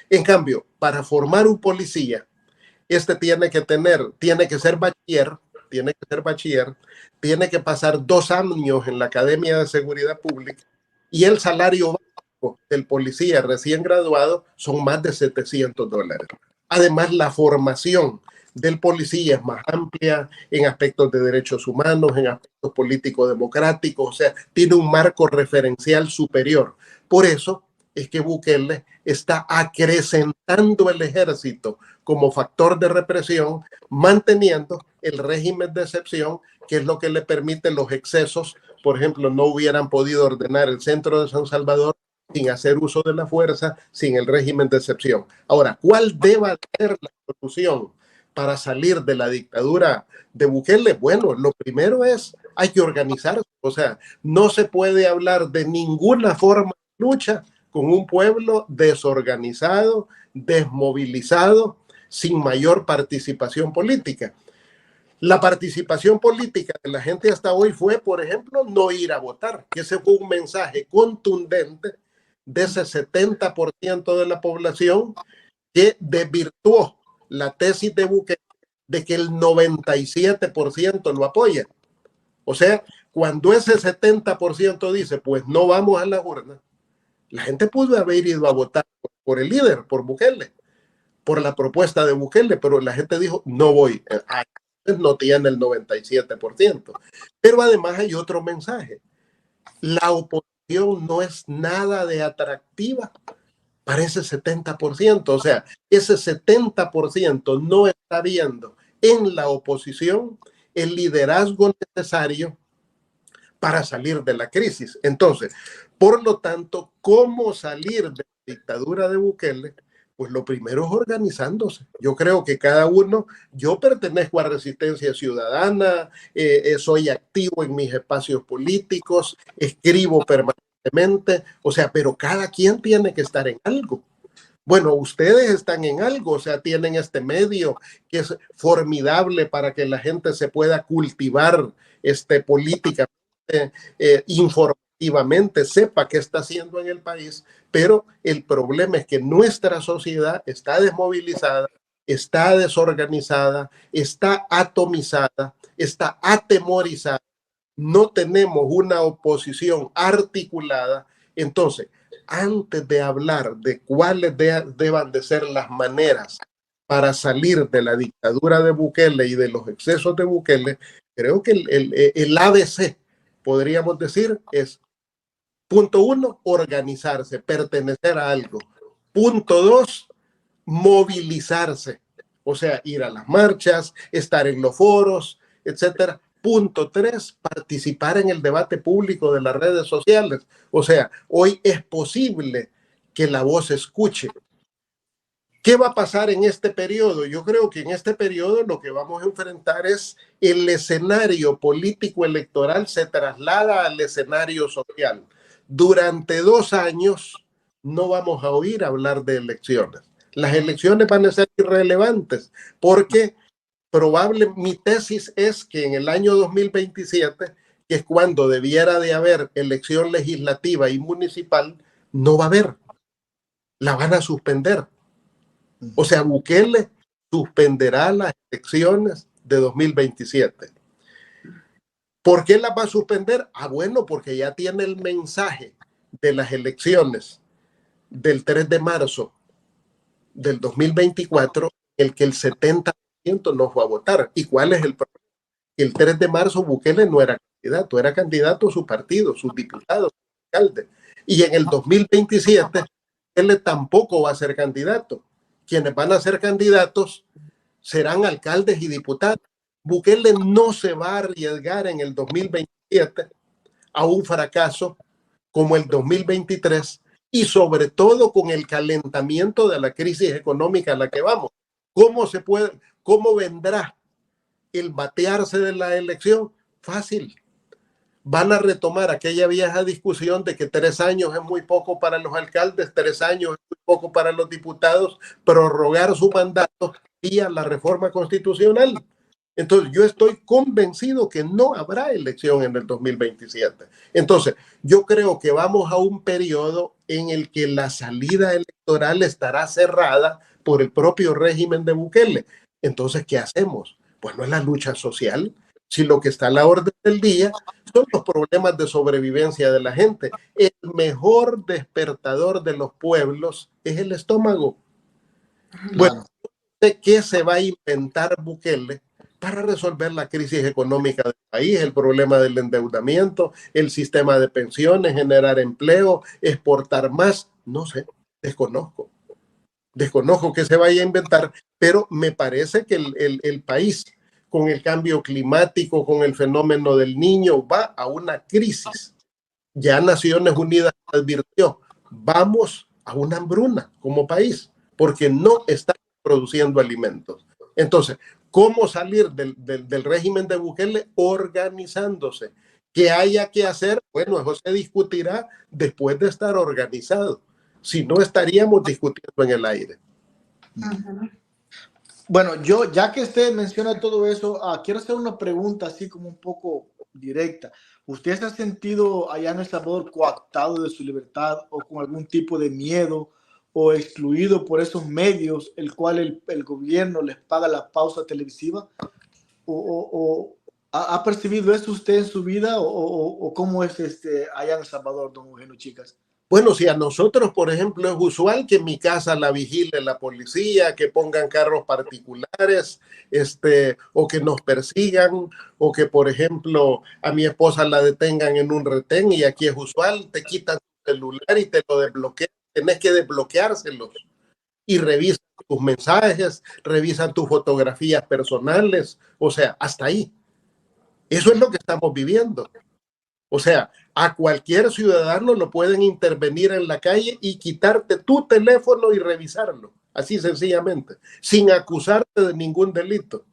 En cambio, para formar un policía, tiene que ser bachiller, tiene que pasar 2 años en la Academia de Seguridad Pública y el salario básico del policía recién graduado son más de $700. Además, la formación del policía es más amplia en aspectos de derechos humanos, en aspectos político-democráticos, o sea, tiene un marco referencial superior. Por eso es que Bukele está acrecentando el ejército como factor de represión, manteniendo el régimen de excepción, que es lo que le permite los excesos. Por ejemplo, no hubieran podido ordenar el centro de San Salvador sin hacer uso de la fuerza, sin el régimen de excepción. Ahora, ¿cuál debe ser la solución para salir de la dictadura de Bukele? Bueno, lo primero es, hay que organizarse. O sea, no se puede hablar de ninguna forma de lucha con un pueblo desorganizado, desmovilizado, sin mayor participación política. La participación política de la gente hasta hoy fue, por ejemplo, no ir a votar, que ese fue un mensaje contundente de ese 70% de la población que desvirtuó la tesis de Bukele de que el 97% lo apoya. O sea, cuando ese 70% dice, pues no vamos a la urna, la gente pudo haber ido a votar por el líder, por Bukele, por la propuesta de Bukele, pero la gente dijo, no voy. No tiene el 97%. Pero además hay otro mensaje. La oposición no es nada de atractiva para ese 70%. O sea, ese 70% no está viendo en la oposición el liderazgo necesario para salir de la crisis. Entonces, por lo tanto, ¿cómo salir de la dictadura de Bukele? Pues lo primero es organizándose. Yo creo que cada uno, yo pertenezco a Resistencia Ciudadana, soy activo en mis espacios políticos, escribo permanentemente, o sea, pero cada quien tiene que estar en algo. Bueno, ustedes están en algo, o sea, tienen este medio que es formidable para que la gente se pueda cultivar políticamente, informativamente, sepa qué está haciendo en el país, pero el problema es que nuestra sociedad está desmovilizada, está desorganizada, está atomizada, está atemorizada, no tenemos una oposición articulada. Entonces, antes de hablar de cuáles deban de ser las maneras para salir de la dictadura de Bukele y de los excesos de Bukele, creo que el ABC, podríamos decir, es: punto 1, organizarse, pertenecer a algo. Punto 2, movilizarse, o sea, ir a las marchas, estar en los foros, etcétera. Punto 3, participar en el debate público de las redes sociales. O sea, hoy es posible que la voz se escuche. ¿Qué va a pasar en este periodo? Yo creo que en este periodo lo que vamos a enfrentar es el escenario político electoral se traslada al escenario social. Durante 2 años no vamos a oír hablar de elecciones. Las elecciones van a ser irrelevantes porque mi tesis es que en el año 2027 que es cuando debiera de haber elección legislativa y municipal, no va a haber. La van a suspender. O sea, Bukele suspenderá las elecciones de 2027. ¿Por qué las va a suspender? Bueno, porque ya tiene el mensaje de las elecciones del 3 de marzo del 2024, el que el 70% no fue a votar. ¿Y cuál es el problema? El 3 de marzo Bukele no era candidato a su partido, sus diputados, sus alcaldes. Y en el 2027, Bukele tampoco va a ser candidato. Quienes van a ser candidatos serán alcaldes y diputados. Bukele no se va a arriesgar en el 2027 a un fracaso como el 2023 y sobre todo con el calentamiento de la crisis económica a la que vamos. ¿Cómo vendrá el batearse de la elección? Fácil. Van a retomar aquella vieja discusión de que 3 años es muy poco para los alcaldes, 3 años es muy poco para los diputados, prorrogar su mandato vía la reforma constitucional. Entonces, yo estoy convencido que no habrá elección en el 2027. Entonces, yo creo que vamos a un periodo en el que la salida electoral estará cerrada por el propio régimen de Bukele. Entonces, ¿qué hacemos? Pues no es la lucha social. Si lo que está a la orden del día son los problemas de sobrevivencia de la gente. El mejor despertador de los pueblos es el estómago. Bueno, ¿qué se va a inventar Bukele para resolver la crisis económica del país, el problema del endeudamiento, el sistema de pensiones, generar empleo, exportar más? No sé, desconozco qué se vaya a inventar, pero me parece que el país, con el cambio climático, con el fenómeno del Niño, va a una crisis. Ya Naciones Unidas advirtió, vamos a una hambruna como país, porque no está produciendo alimentos. Entonces, ¿cómo salir del régimen de Bukele? Organizándose. ¿Qué haya que hacer? Bueno, eso se discutirá después de estar organizado. Si no, estaríamos discutiendo en el aire. Bueno, yo, ya que usted menciona todo eso, quiero hacer una pregunta así como un poco directa. ¿Usted se ha sentido allá en El Salvador coartado de su libertad o con algún tipo de miedo o excluido por esos medios el cual el gobierno les paga la pausa televisiva? ¿O ha percibido eso usted en su vida o cómo es allá en El Salvador, don Eugenio Chicas? Bueno, si a nosotros, por ejemplo, es usual que en mi casa la vigile la policía, que pongan carros particulares, o que nos persigan, o que, por ejemplo, a mi esposa la detengan en un retén, y aquí es usual, te quitan tu celular y te lo desbloquean, tenés que desbloqueárselos, y revisan tus mensajes, revisan tus fotografías personales, o sea, hasta ahí. Eso es lo que estamos viviendo. O sea, a cualquier ciudadano lo pueden intervenir en la calle y quitarte tu teléfono y revisarlo, así sencillamente, sin acusarte de ningún delito.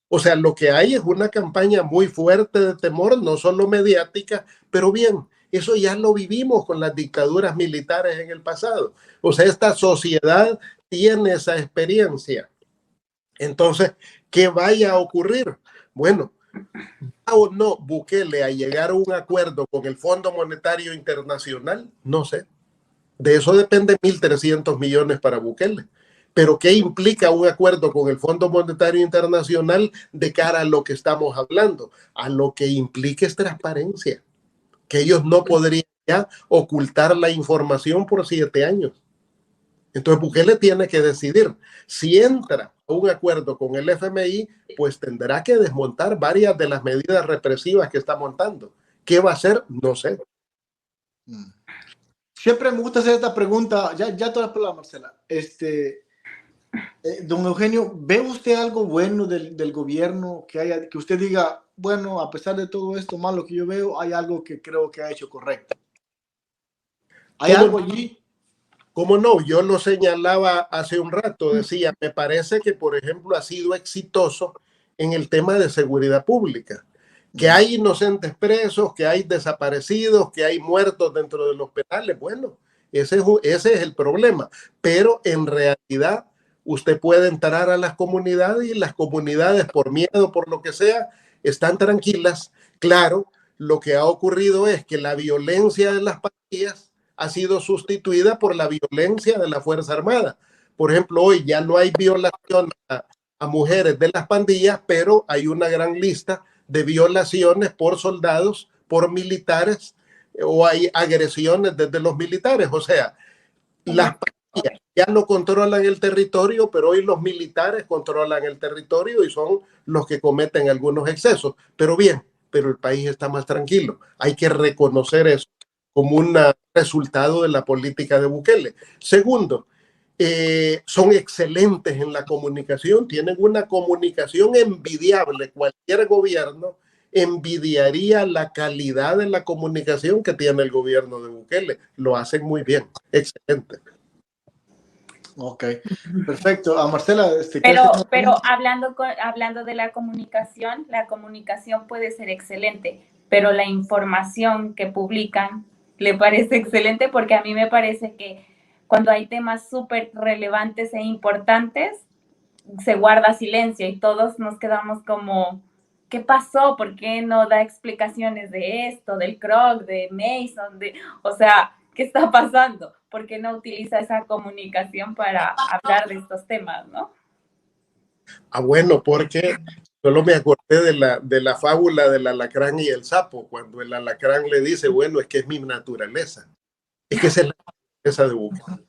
O sea, lo que hay es una campaña muy fuerte de temor, no solo mediática, pero bien, eso ya lo vivimos con las dictaduras militares en el pasado. O sea, esta sociedad tiene esa experiencia. Entonces, ¿qué vaya a ocurrir? Bueno, ¿va o no Bukele a llegar a un acuerdo con el Fondo Monetario Internacional? No sé. De eso depende 1.300 millones para Bukele. Pero ¿qué implica un acuerdo con el Fondo Monetario Internacional de cara a lo que estamos hablando? A lo que implica es transparencia, que ellos no podrían ya ocultar la información por 7 años. Entonces Bukele tiene que decidir si entra a un acuerdo con el FMI, pues tendrá que desmontar varias de las medidas represivas que está montando. ¿Qué va a hacer? No sé. Siempre me gusta hacer esta pregunta, ya te la palabra, Marcela. Don Eugenio, ¿ve usted algo bueno del gobierno que usted diga, bueno, a pesar de todo esto malo que yo veo, hay algo que creo que ha hecho correcto? ¿Hay algo allí? ¿Cómo no? Yo lo señalaba hace un rato, decía, me parece que, por ejemplo, ha sido exitoso en el tema de seguridad pública, que hay inocentes presos, que hay desaparecidos, que hay muertos dentro de los penales. Bueno, ese es el problema, pero en realidad usted puede entrar a las comunidades y las comunidades, por miedo, por lo que sea, están tranquilas. Claro, lo que ha ocurrido es que la violencia de las pandillas ha sido sustituida por la violencia de la Fuerza Armada. Por ejemplo, hoy ya no hay violación a mujeres de las pandillas, pero hay una gran lista de violaciones por soldados, por militares, o hay agresiones desde los militares. O sea, las pandillas ya no controlan el territorio, pero hoy los militares controlan el territorio y son los que cometen algunos excesos. Pero bien, pero el país está más tranquilo. Hay que reconocer eso como un resultado de la política de Bukele. Segundo, son excelentes en la comunicación, tienen una comunicación envidiable. Cualquier gobierno envidiaría la calidad de la comunicación que tiene el gobierno de Bukele. Lo hacen muy bien, excelente. Ok, perfecto. A Marcela, pero hablando de la comunicación puede ser excelente, pero la información que publican le parece excelente, porque a mí me parece que cuando hay temas súper relevantes e importantes, se guarda silencio y todos nos quedamos como, ¿qué pasó? ¿Por qué no da explicaciones de esto, del Kroc, de Mason? O sea, ¿qué está pasando? ¿Por qué no utiliza esa comunicación para hablar de estos temas, no? Bueno, porque solo me acordé de la fábula del alacrán y el sapo, cuando el alacrán le dice, bueno, es que es mi naturaleza. Es que esa es la naturaleza de Bukele.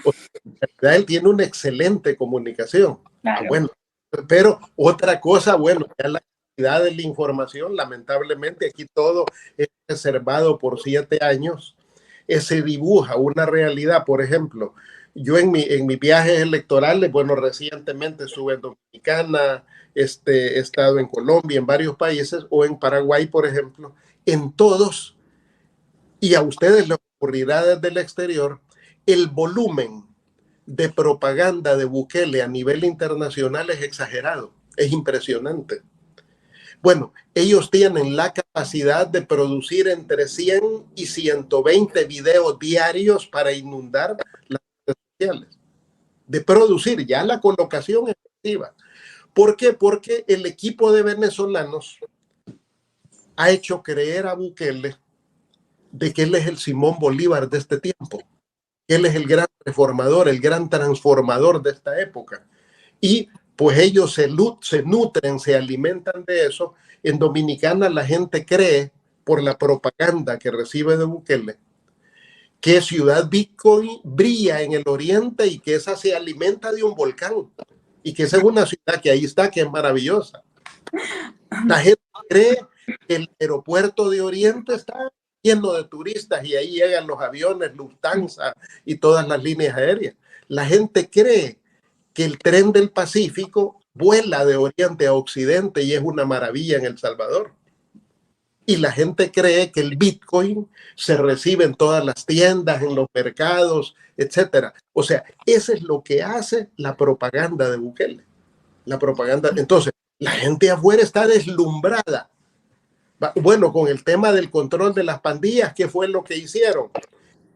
O sea, él tiene una excelente comunicación. Claro. Bueno, pero otra cosa, bueno, ya la calidad de la información, lamentablemente aquí todo es reservado por 7 años. Se dibuja una realidad. Por ejemplo, yo en mis viajes electorales, bueno, recientemente estuve en Dominicana, he estado en Colombia, en varios países, o en Paraguay, por ejemplo, en todos, y a ustedes les ocurrirá desde el exterior, el volumen de propaganda de Bukele a nivel internacional es exagerado, es impresionante. Bueno, ellos tienen la capacidad de producir entre 100 y 120 videos diarios para inundar las redes sociales. De producir ya la colocación efectiva. ¿Por qué? Porque el equipo de venezolanos ha hecho creer a Bukele de que él es el Simón Bolívar de este tiempo. Él es el gran reformador, el gran transformador de esta época. Y pues ellos se nutren, se alimentan de eso. En Dominicana la gente cree, por la propaganda que recibe de Bukele, que Ciudad Bitcoin brilla en el oriente y que esa se alimenta de un volcán. Y que esa es una ciudad que ahí está, que es maravillosa. La gente cree que el aeropuerto de Oriente está lleno de turistas y ahí llegan los aviones Lufthansa y todas las líneas aéreas. La gente cree que el tren del Pacífico vuela de oriente a occidente y es una maravilla en El Salvador. Y la gente cree que el Bitcoin se recibe en todas las tiendas, en los mercados, etcétera. O sea, eso es lo que hace la propaganda de Bukele. La propaganda. Entonces, la gente afuera está deslumbrada. Bueno, con el tema del control de las pandillas, ¿qué fue lo que hicieron?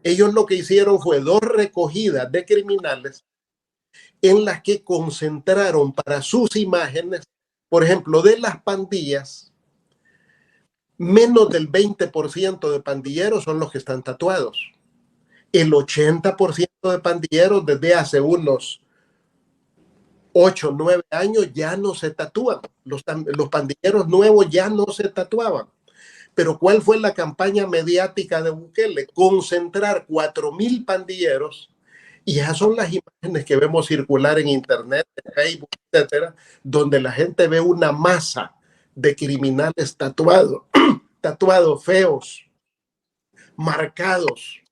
Ellos lo que hicieron fue 2 recogidas de criminales en las que concentraron para sus imágenes, por ejemplo, de las pandillas, menos del 20% de pandilleros son los que están tatuados. El 80% de pandilleros desde hace unos 8 o 9 años ya no se tatúan. Los pandilleros nuevos ya no se tatuaban. Pero ¿cuál fue la campaña mediática de Bukele? Concentrar 4,000 pandilleros, y esas son las imágenes que vemos circular en internet, en Facebook, etcétera, donde la gente ve una masa de criminales tatuados, feos, marcados,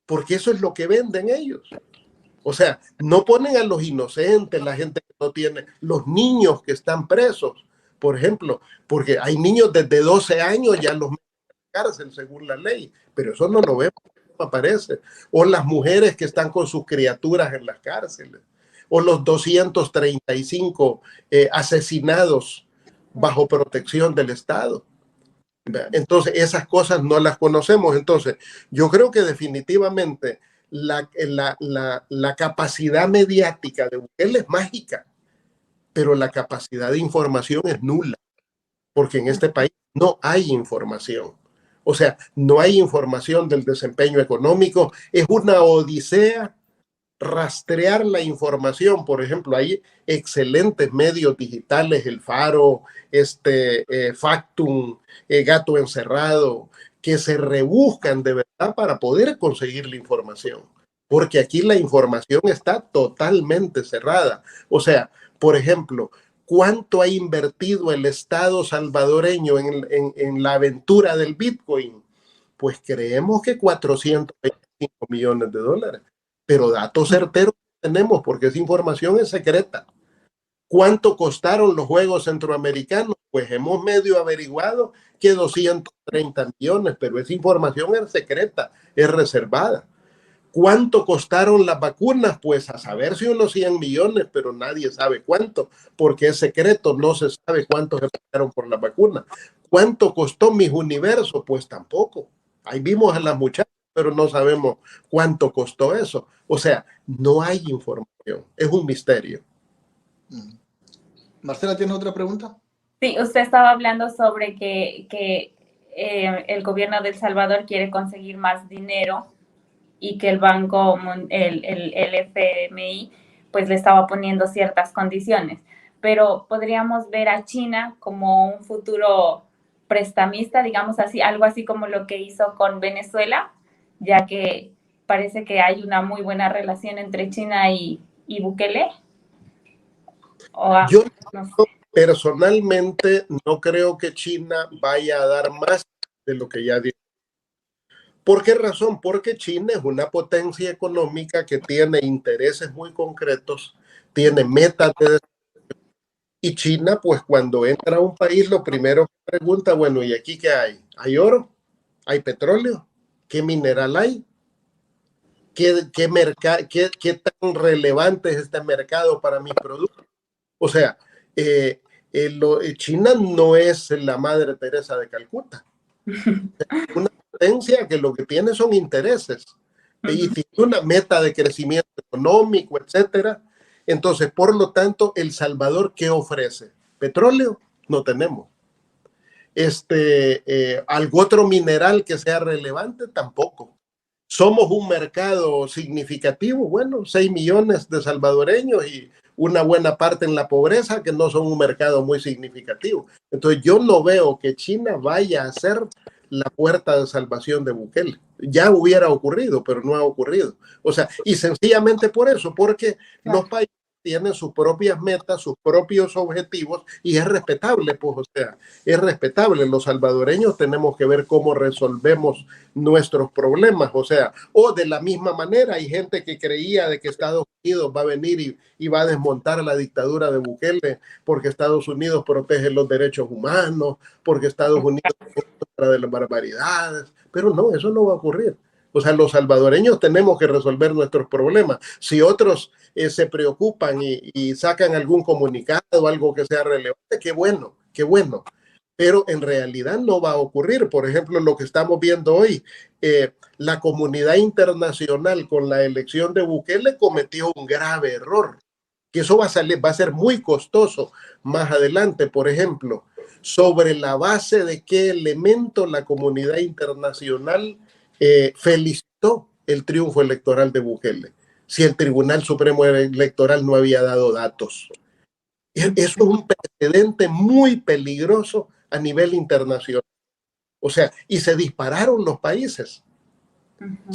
porque eso es lo que venden ellos. O sea, no ponen a los inocentes, la gente que no tiene, los niños que están presos, por ejemplo, porque hay niños desde 12 años ya los meten en la cárcel según la ley, pero eso no lo vemos, no aparece. O las mujeres que están con sus criaturas en las cárceles, o los 235 asesinados bajo protección del Estado. Entonces, esas cosas no las conocemos. Entonces, yo creo que definitivamente la capacidad mediática de Bukele es mágica, pero la capacidad de información es nula, porque en este país no hay información. O sea, no hay información del desempeño económico. Es una odisea rastrear la información. Por ejemplo, hay excelentes medios digitales, El Faro, Factum, Gato Encerrado, que se rebuscan de verdad para poder conseguir la información. Porque aquí la información está totalmente cerrada. O sea, por ejemplo, ¿cuánto ha invertido el Estado salvadoreño en la aventura del Bitcoin? Pues creemos que 425 millones de dólares, pero datos certeros tenemos porque esa información es secreta. ¿Cuánto costaron los Juegos Centroamericanos? Pues hemos medio averiguado que 230 millones, pero esa información es secreta, es reservada. ¿Cuánto costaron las vacunas? Pues a saber si unos 100 millones, pero nadie sabe cuánto, porque es secreto, no se sabe cuánto se pagaron por la vacuna. ¿Cuánto costó Mis Universo? Pues tampoco. Ahí vimos a las muchachas, pero no sabemos cuánto costó eso. O sea, no hay información, es un misterio. Marcela, ¿tienes otra pregunta? Sí, usted estaba hablando sobre que el gobierno de El Salvador quiere conseguir más dinero y que el banco, el FMI, pues le estaba poniendo ciertas condiciones. Pero podríamos ver a China como un futuro prestamista, digamos así, algo así como lo que hizo con Venezuela, ya que parece que hay una muy buena relación entre China y Bukele. Yo no sé. Personalmente no creo que China vaya a dar más de lo que ya dio. ¿Por qué razón? Porque China es una potencia económica que tiene intereses muy concretos, tiene metas de desarrollo. Y China, pues cuando entra a un país, lo primero que pregunta, bueno, ¿y aquí qué hay? ¿Hay oro? ¿Hay petróleo? ¿Qué mineral hay? ¿Qué tan relevante es este mercado para mis productos? O sea, China no es la Madre Teresa de Calcuta. Una potencia que lo que tiene son intereses y tiene una meta de crecimiento económico, etcétera. Entonces, por lo tanto, El Salvador, ¿qué ofrece? ¿Petróleo? No tenemos. ¿Algún otro mineral que sea relevante? Tampoco. ¿Somos un mercado significativo? Bueno, 6 millones de salvadoreños y una buena parte en la pobreza, que no son un mercado muy significativo. Entonces, yo no veo que China vaya a ser la puerta de salvación de Bukele. Ya hubiera ocurrido, pero no ha ocurrido. O sea, y sencillamente por eso, porque los países tienen sus propias metas, sus propios objetivos, y es respetable, pues, o sea, es respetable. Los salvadoreños tenemos que ver cómo resolvemos nuestros problemas, o sea, o de la misma manera hay gente que creía de que Estados Unidos va a venir y va a desmontar la dictadura de Bukele porque Estados Unidos protege los derechos humanos, porque Estados Unidos es contra de las barbaridades, pero no, eso no va a ocurrir. O sea, los salvadoreños tenemos que resolver nuestros problemas. Si otros se preocupan y sacan algún comunicado o algo que sea relevante, qué bueno, qué bueno. Pero en realidad no va a ocurrir. Por ejemplo, lo que estamos viendo hoy, la comunidad internacional con la elección de Bukele cometió un grave error, que eso va a ser muy costoso más adelante. Por ejemplo, sobre la base de qué elemento la comunidad internacional felicitó el triunfo electoral de Bukele, si el Tribunal Supremo Electoral no había dado datos. Eso es un precedente muy peligroso a nivel internacional. O sea, y se dispararon los países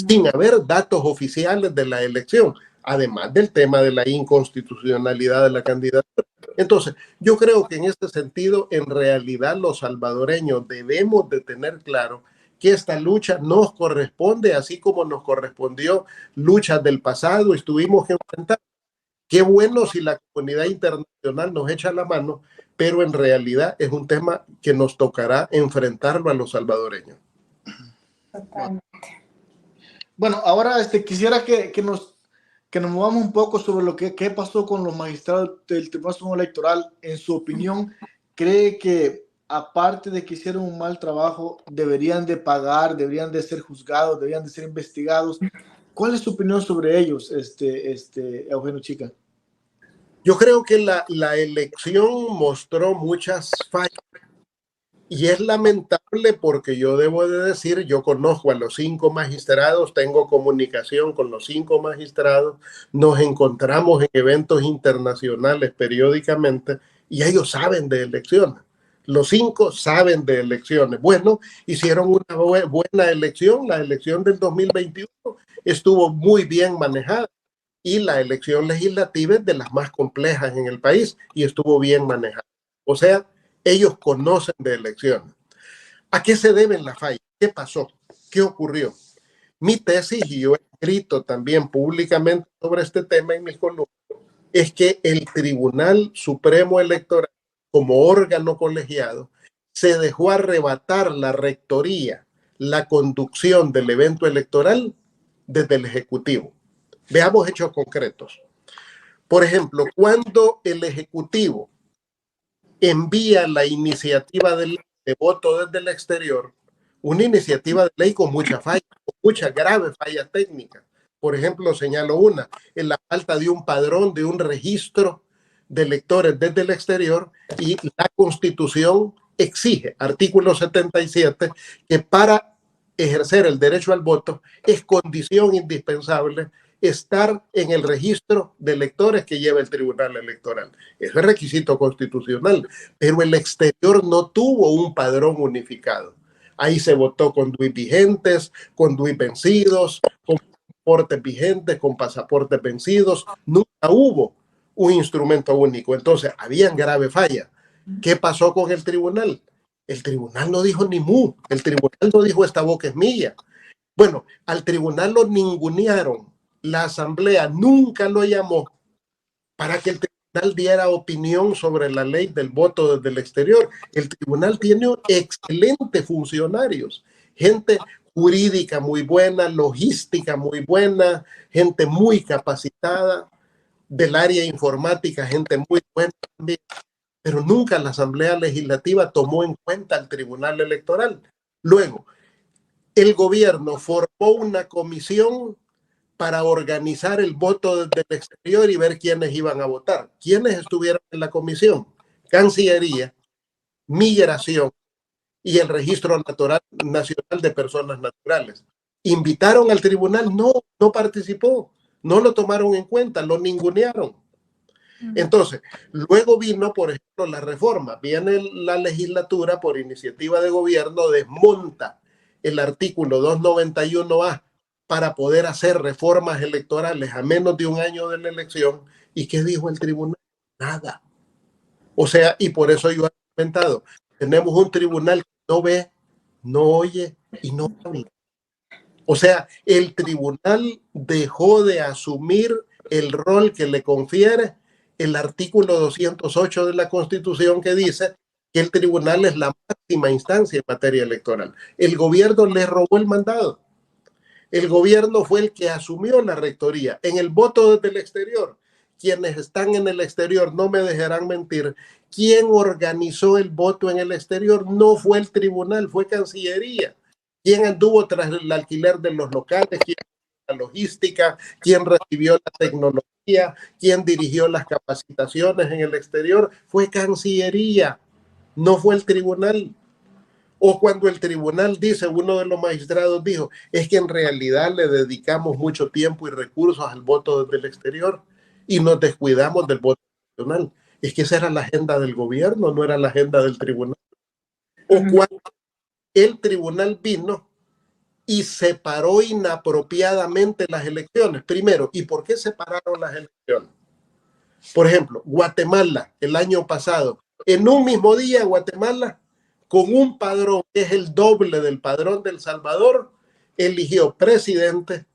sin haber datos oficiales de la elección, además del tema de la inconstitucionalidad de la candidatura. Entonces, yo creo que en este sentido, en realidad los salvadoreños debemos de tener claro que esta lucha nos corresponde, así como nos correspondió luchas del pasado, estuvimos enfrentando. Qué bueno si la comunidad internacional nos echa la mano, pero en realidad es un tema que nos tocará enfrentarlo a los salvadoreños. Totalmente. Bueno, ahora quisiera que nos movamos un poco sobre qué pasó con los magistrados del Tribunal Supremo Electoral. En su opinión, ¿cree que aparte de que hicieron un mal trabajo, deberían de pagar, deberían de ser juzgados, deberían de ser investigados? ¿Cuál es su opinión sobre ellos, Eugenio Chica? Yo creo que la elección mostró muchas fallas Y es lamentable porque yo debo de decir, yo conozco a los 5 magistrados, tengo comunicación con los 5 magistrados, nos encontramos en eventos internacionales periódicamente y ellos saben de elecciones. Los 5 saben de elecciones. Bueno, hicieron una buena elección, la elección del 2021 estuvo muy bien manejada y la elección legislativa es de las más complejas en el país y estuvo bien manejada. O sea, ellos conocen de elecciones. ¿A qué se deben las fallas? ¿Qué pasó? ¿Qué ocurrió? Mi tesis, y yo he escrito también públicamente sobre este tema en mis columnas, es que el Tribunal Supremo Electoral, como órgano colegiado, se dejó arrebatar la rectoría, la conducción del evento electoral desde el Ejecutivo. Veamos hechos concretos. Por ejemplo, cuando el Ejecutivo envía la iniciativa de ley de voto desde el exterior, una iniciativa de ley con muchas fallas, con muchas graves fallas técnicas. Por ejemplo, señalo una, en la falta de un padrón, de un registro de electores desde el exterior, y la Constitución exige, artículo 77, que para ejercer el derecho al voto es condición indispensable estar en el registro de electores que lleva el Tribunal Electoral. Eso es requisito constitucional, pero el exterior no tuvo un padrón unificado. Ahí se votó con DUI vigentes, con DUI vencidos, con pasaportes vigentes, con pasaportes vencidos. Nunca hubo un instrumento único. Entonces, habían grave falla. ¿Qué pasó con el tribunal? El tribunal no dijo ni mu. El tribunal no dijo esta boca es mía. Bueno, al tribunal lo ningunearon. La asamblea nunca lo llamó para que el tribunal diera opinión sobre la ley del voto desde el exterior. El tribunal tiene excelentes funcionarios, gente jurídica muy buena, logística muy buena, gente muy capacitada, del área informática, gente muy buena también, pero nunca la Asamblea Legislativa tomó en cuenta al Tribunal Electoral. Luego, el gobierno formó una comisión para organizar el voto desde el exterior y ver quiénes iban a votar. ¿Quiénes estuvieron en la comisión? Cancillería, Migración y el Registro Nacional de Personas Naturales. ¿Invitaron al tribunal? No, no participó, no lo tomaron en cuenta, lo ningunearon. Entonces, luego vino, por ejemplo, la reforma. Viene la legislatura por iniciativa de gobierno, desmonta el artículo 291A para poder hacer reformas electorales a menos de un año de la elección. ¿Y qué dijo el tribunal? Nada. O sea, y por eso yo he comentado, tenemos un tribunal que no ve, no oye y no habla. O sea, el tribunal dejó de asumir el rol que le confiere el artículo 208 de la Constitución, que dice que el tribunal es la máxima instancia en materia electoral. El gobierno le robó el mandado. El gobierno fue el que asumió la rectoría. En el voto desde el exterior, quienes están en el exterior no me dejarán mentir, ¿quién organizó el voto en el exterior? No fue el tribunal, fue Cancillería. ¿Quién anduvo tras el alquiler de los locales? ¿Quién la logística? ¿Quién recibió la tecnología? ¿Quién dirigió las capacitaciones en el exterior? Fue Cancillería, no fue el tribunal. O cuando el tribunal dice, uno de los magistrados dijo, es que en realidad le dedicamos mucho tiempo y recursos al voto desde el exterior y nos descuidamos del voto nacional. Es que esa era la agenda del gobierno, no era la agenda del tribunal. O cuando el tribunal vino y separó inapropiadamente las elecciones. Primero, ¿y por qué separaron las elecciones? Por ejemplo, Guatemala, el año pasado, en un mismo día, Guatemala, con un padrón que es el doble del padrón de El Salvador, eligió presidente,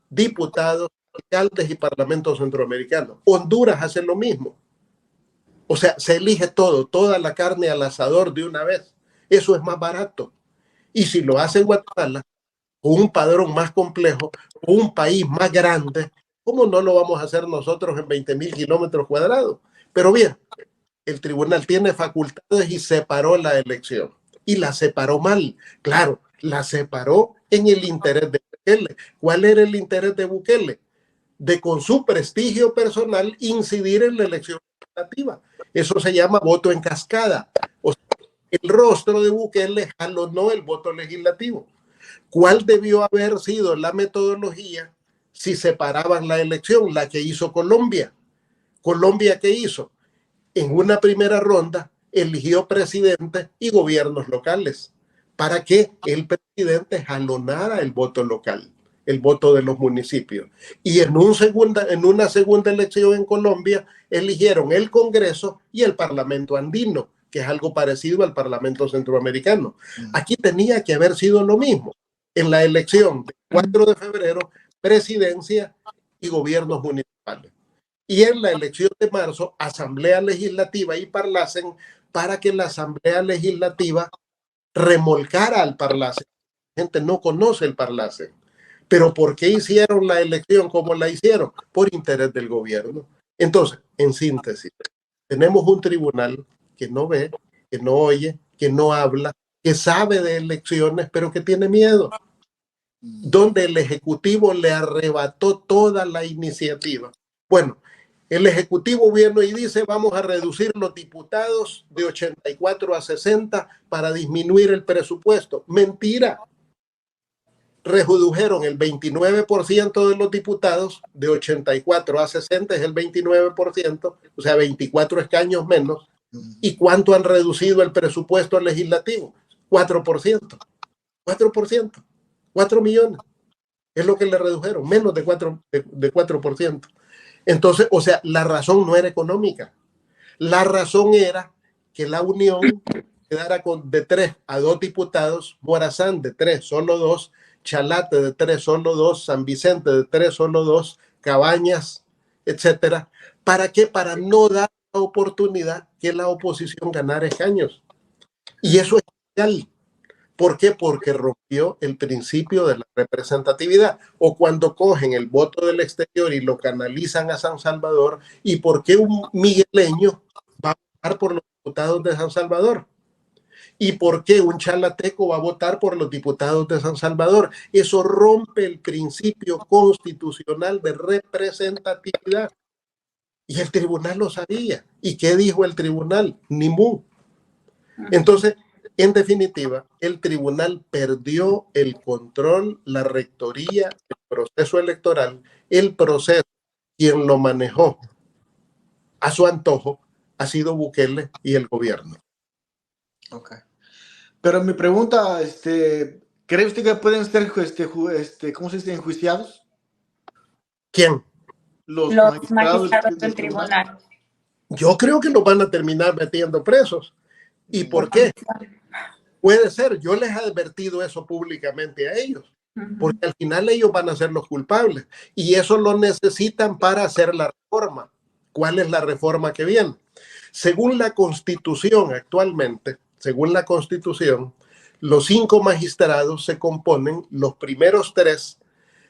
diputados, alcaldes y parlamentos centroamericanos. Honduras hace lo mismo. O sea, se elige todo, toda la carne al asador de una vez. Eso es más barato. Y si lo hace Guatemala, con un padrón más complejo, con un país más grande, ¿cómo no lo vamos a hacer nosotros en 20,000 kilómetros cuadrados? Pero bien, el tribunal tiene facultades y separó la elección. Y la separó mal. Claro, la separó en el interés de Bukele. ¿Cuál era el interés de Bukele? De con su prestigio personal incidir en la elección legislativa. Eso se llama voto en cascada. O sea, el rostro de Bukele jalonó el voto legislativo. ¿Cuál debió haber sido la metodología si separaban la elección? La que hizo Colombia. ¿Colombia qué hizo? En una primera ronda eligió presidente y gobiernos locales para que el presidente jalonara el voto local, el voto de los municipios. Y en una segunda elección en Colombia eligieron el Congreso y el Parlamento andino, que es algo parecido al Parlamento centroamericano. Aquí tenía que haber sido lo mismo. En la elección del 4 de febrero, presidencia y gobiernos municipales. Y en la elección de marzo, asamblea legislativa y parlacen, para que la asamblea legislativa remolcara al parlacen. La gente no conoce el parlacen. Pero ¿por qué hicieron la elección como la hicieron? Por interés del gobierno. Entonces, en síntesis, tenemos un tribunal que no ve, que no oye, que no habla, que sabe de elecciones, pero que tiene miedo. Donde el Ejecutivo le arrebató toda la iniciativa. Bueno, el Ejecutivo viene y dice, vamos a reducir los diputados de 84 a 60 para disminuir el presupuesto. Mentira. Redujeron el 29% de los diputados, de 84 a 60 es el 29%, o sea, 24 escaños menos. ¿Y cuánto han reducido el presupuesto legislativo? 4%. 4%. 4 millones. Es lo que le redujeron, menos de 4%. Entonces, o sea, la razón no era económica. La razón era que la Unión quedara de 3 a 2 diputados, Morazán de 3, solo 2, Chalate de 3, solo 2, San Vicente de 3, solo 2, Cabañas, etcétera. ¿Para qué? Para no dar la oportunidad que la oposición ganara escaños. Y eso es real. ¿Por qué? Porque rompió el principio de la representatividad. O cuando cogen el voto del exterior y lo canalizan a San Salvador. ¿Y por qué un migueleño va a votar por los diputados de San Salvador? ¿Y por qué un chalateco va a votar por los diputados de San Salvador? Eso rompe el principio constitucional de representatividad. Y el tribunal lo sabía. ¿Y qué dijo el tribunal? Ni mu. Entonces, en definitiva, el tribunal perdió el control, la rectoría, el proceso electoral, el proceso, quien lo manejó a su antojo ha sido Bukele y el gobierno. Ok. Pero mi pregunta, ¿cree usted que pueden ser, ¿cómo se dice, enjuiciados? ¿Quién? Los magistrados del tribunal. Yo creo que los van a terminar metiendo presos. ¿Y por qué? Puede ser, yo les he advertido eso públicamente a ellos, porque al final ellos van a ser los culpables y eso lo necesitan para hacer la reforma. ¿Cuál es la reforma que viene? Según la Constitución actualmente, según la Constitución, los 5 magistrados se componen, los primeros 3,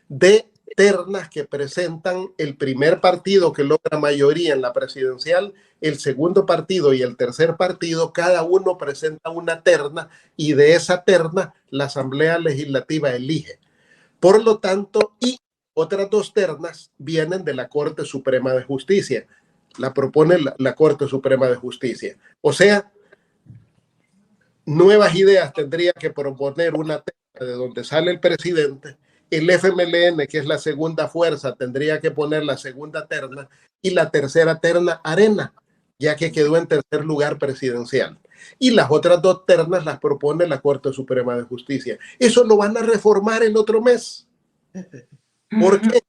de ternas que presentan el primer partido que logra mayoría en la presidencial, el segundo partido y el tercer partido, cada uno presenta una terna y de esa terna la Asamblea Legislativa elige. Por lo tanto, y otras 2 ternas vienen de la Corte Suprema de Justicia. La propone la Corte Suprema de Justicia. O sea, Nuevas Ideas tendría que proponer una terna de donde sale el presidente. El FMLN, que es la segunda fuerza, tendría que poner la segunda terna y la tercera terna Arena, ya que quedó en tercer lugar presidencial. Y las otras 2 ternas las propone la Corte Suprema de Justicia. Eso lo van a reformar el otro mes. ¿Por qué?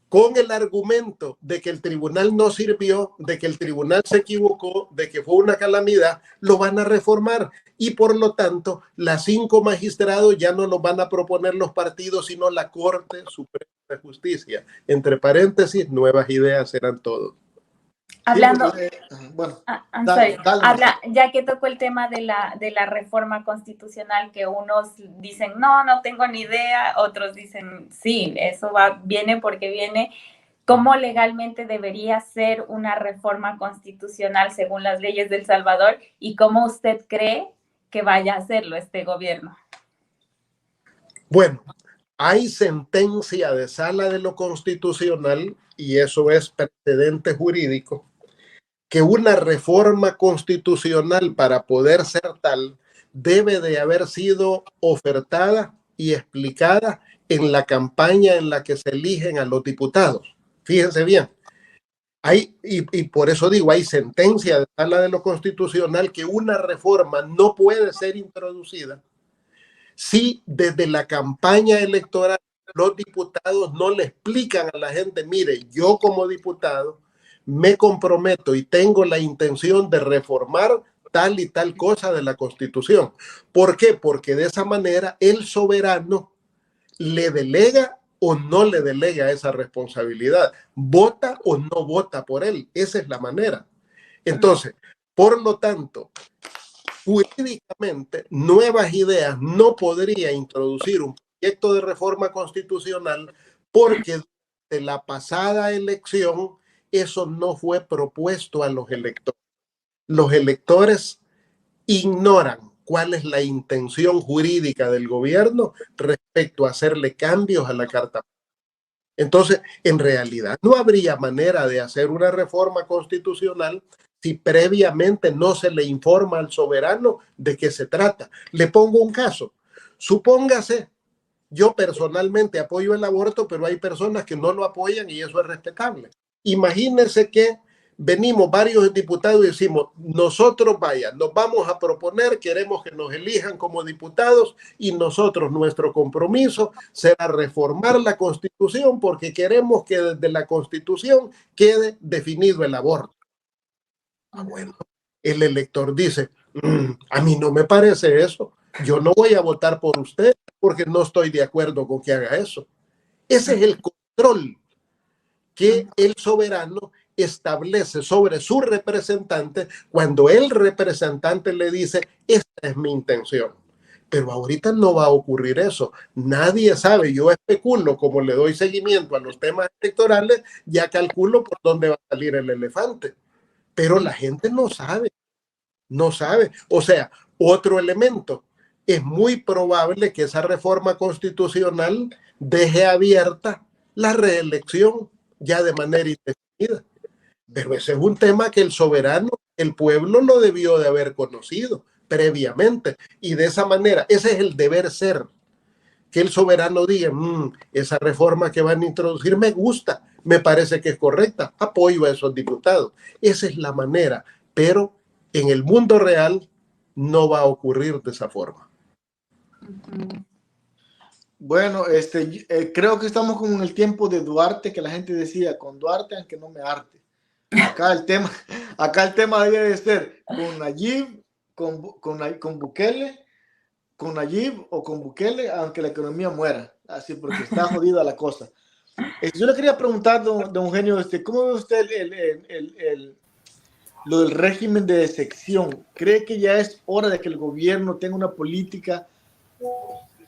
Con el argumento de que el tribunal no sirvió, de que el tribunal se equivocó, de que fue una calamidad, lo van a reformar. Y por lo tanto, las 5 magistrados ya no los van a proponer los partidos, sino la Corte Suprema de Justicia. Entre paréntesis, Nuevas Ideas serán todos. Hablando, sí, bueno, dale. Ya que tocó el tema de la reforma constitucional, que unos dicen, no tengo ni idea, otros dicen, sí, eso viene porque viene. ¿Cómo legalmente debería ser una reforma constitucional según las leyes de El Salvador? ¿Y cómo usted cree que vaya a hacerlo este gobierno? Bueno, hay sentencia de Sala de lo Constitucional, y eso es precedente jurídico, que una reforma constitucional para poder ser tal debe de haber sido ofertada y explicada en la campaña en la que se eligen a los diputados. Fíjense bien. Y por eso digo, hay sentencia de sala de lo constitucional que una reforma no puede ser introducida si desde la campaña electoral los diputados no le explican a la gente, mire, yo como diputado me comprometo y tengo la intención de reformar tal y tal cosa de la Constitución. ¿Por qué? Porque de esa manera el soberano le delega o no le delega esa responsabilidad, vota o no vota por él. Esa es la manera. Entonces, por lo tanto, jurídicamente, Nuevas Ideas no podría introducir un proyecto de reforma constitucional porque de la pasada elección eso no fue propuesto a los electores. Los electores ignoran cuál es la intención jurídica del gobierno respecto a hacerle cambios a la Carta. Entonces, en realidad, no habría manera de hacer una reforma constitucional si previamente no se le informa al soberano de qué se trata. Le pongo un caso. Supóngase, yo personalmente apoyo el aborto, pero hay personas que no lo apoyan y eso es respetable. Imagínense que venimos varios diputados y decimos, nosotros nos vamos a proponer, queremos que nos elijan como diputados y nosotros, nuestro compromiso será reformar la Constitución porque queremos que desde la Constitución quede definido el aborto. Bueno, el elector dice, a mí no me parece eso, yo no voy a votar por usted porque no estoy de acuerdo con que haga eso. Ese es el control que el soberano establece sobre su representante cuando el representante le dice, esta es mi intención. Pero ahorita no va a ocurrir eso. Nadie sabe. Yo especulo, como le doy seguimiento a los temas electorales, ya calculo por dónde va a salir el elefante. Pero la gente no sabe. No sabe. O sea, otro elemento. Es muy probable que esa reforma constitucional deje abierta la reelección ya de manera indefinida. Pero ese es un tema que el soberano, el pueblo lo debió de haber conocido previamente. Y de esa manera, ese es el deber ser. Que el soberano diga, esa reforma que van a introducir me gusta, me parece que es correcta, apoyo a esos diputados. Esa es la manera, pero en el mundo real no va a ocurrir de esa forma. Bueno, creo que estamos con el tiempo de Duarte, que la gente decía, con Duarte aunque no me harte. Acá el tema debe de ser con Nayib, con Bukele, con Nayib o con Bukele, aunque la economía muera, así porque está jodida la cosa. Yo le quería preguntar, don Eugenio, ¿cómo ve usted lo del régimen de excepción? ¿Cree que ya es hora de que el gobierno tenga una política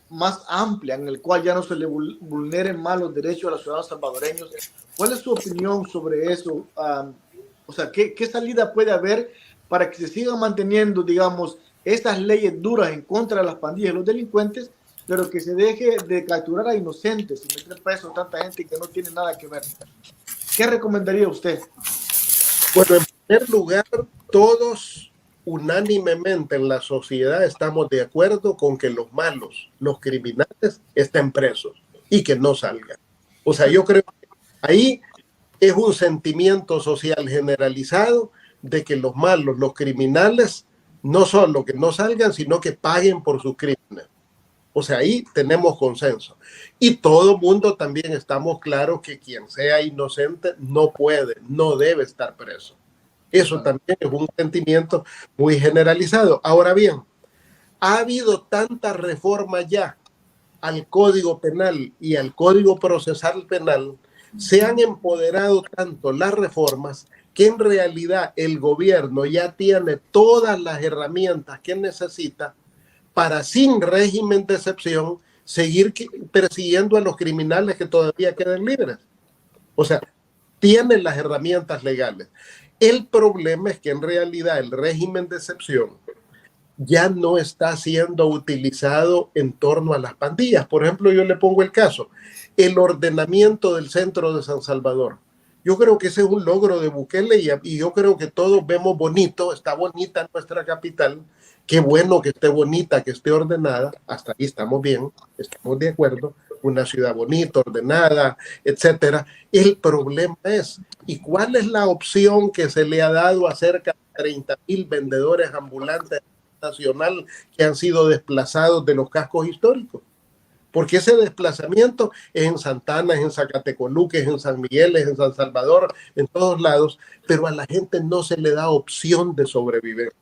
más amplia en el cual ya no se le vulneren más los derechos a los ciudadanos salvadoreños? ¿Cuál es su opinión sobre eso? O sea, ¿qué salida puede haber para que se sigan manteniendo, digamos, estas leyes duras en contra de las pandillas y los delincuentes, pero que se deje de capturar a inocentes y meter preso a tanta gente que no tiene nada que ver? ¿Qué recomendaría usted? Bueno, en primer lugar, todos unánimemente en la sociedad estamos de acuerdo con que los malos, los criminales, estén presos y que no salgan. O sea, yo creo que ahí es un sentimiento social generalizado de que los malos, los criminales, no solo que no salgan, sino que paguen por sus crímenes. O sea, ahí tenemos consenso. Y todo mundo también estamos claros que quien sea inocente no puede, no debe estar preso. Eso también es un sentimiento muy generalizado. Ahora bien, ha habido tanta reforma ya al Código Penal y al Código Procesal Penal, se han empoderado tanto las reformas que en realidad el gobierno ya tiene todas las herramientas que necesita para, sin régimen de excepción, seguir persiguiendo a los criminales que todavía queden libres. O sea, tienen las herramientas legales. El problema es que en realidad el régimen de excepción ya no está siendo utilizado en torno a las pandillas. Por ejemplo, yo le pongo el caso, el ordenamiento del centro de San Salvador. Yo creo que ese es un logro de Bukele y yo creo que todos vemos bonito, está bonita nuestra capital, qué bueno que esté bonita, que esté ordenada, hasta ahí estamos bien, estamos de acuerdo, una ciudad bonita, ordenada, etcétera. El problema es, ¿y cuál es la opción que se le ha dado a cerca de 30,000 vendedores ambulantes nacional que han sido desplazados de los cascos históricos? Porque ese desplazamiento es en Santana, es en Zacatecoluque, es en San Miguel, es en San Salvador, en todos lados, pero a la gente no se le da opción de sobrevivir.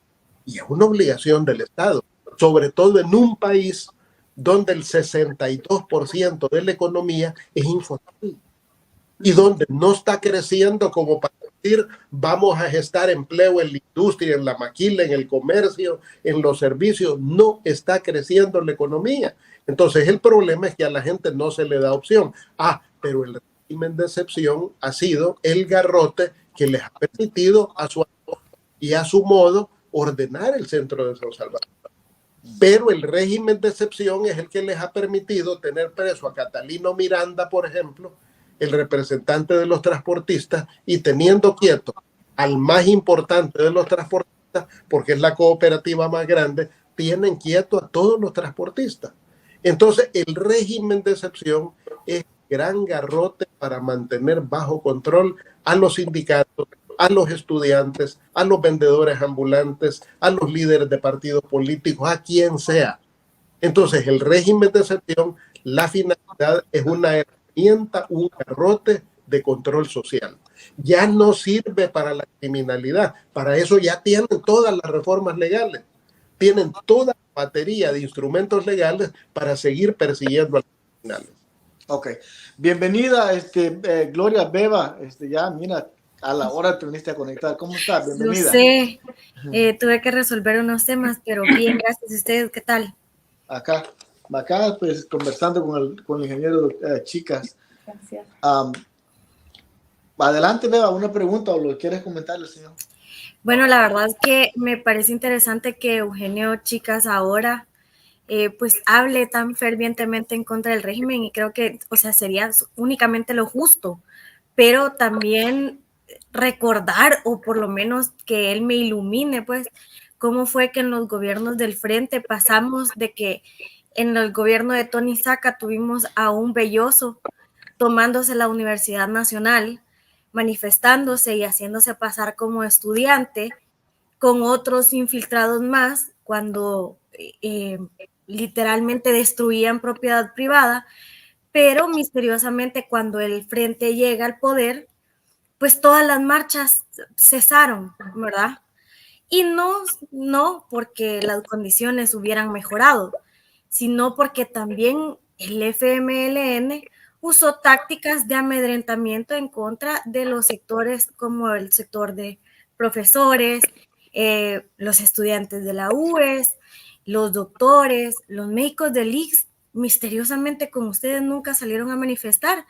Y es una obligación del Estado, sobre todo en un país donde el 62% de la economía es informal y donde no está creciendo como para decir vamos a gestar empleo en la industria, en la maquila, en el comercio, en los servicios. No está creciendo la economía. Entonces el problema es que a la gente no se le da opción. Pero el régimen de excepción ha sido el garrote que les ha permitido a su y a su modo ordenar el centro de San Salvador. Pero el régimen de excepción es el que les ha permitido tener preso a Catalino Miranda, por ejemplo, el representante de los transportistas, y teniendo quieto al más importante de los transportistas, porque es la cooperativa más grande, tienen quieto a todos los transportistas. Entonces, el régimen de excepción es gran garrote para mantener bajo control a los sindicatos, a los estudiantes, a los vendedores ambulantes, a los líderes de partidos políticos, a quien sea. Entonces, el régimen de excepción, la finalidad es una herramienta, un garrote de control social. Ya no sirve para la criminalidad. Para eso ya tienen todas las reformas legales. Tienen toda la batería de instrumentos legales para seguir persiguiendo a los criminales. Ok. Bienvenida, Gloria Beba. Ya, mira, a la hora te viniste a conectar. ¿Cómo estás? Bienvenida. No sé, tuve que resolver unos temas, pero bien, gracias. ¿Y ustedes qué tal? Acá pues conversando con el ingeniero Chicas. Gracias. Adelante, Beba, una pregunta o lo quieres comentarle, señor. Bueno, la verdad es que me parece interesante que Eugenio Chicas ahora pues hable tan fervientemente en contra del régimen y creo que, o sea, sería únicamente lo justo, pero también recordar o por lo menos que él me ilumine, pues, cómo fue que en los gobiernos del frente pasamos de que en el gobierno de Tony Saca tuvimos a un Belloso tomándose la Universidad Nacional, manifestándose y haciéndose pasar como estudiante, con otros infiltrados más, cuando literalmente destruían propiedad privada, pero misteriosamente cuando el frente llega al poder, pues todas las marchas cesaron, ¿verdad? Y no porque las condiciones hubieran mejorado, sino porque también el FMLN usó tácticas de amedrentamiento en contra de los sectores como el sector de profesores, los estudiantes de la UES, los doctores, los médicos del ICS, misteriosamente como ustedes nunca salieron a manifestar.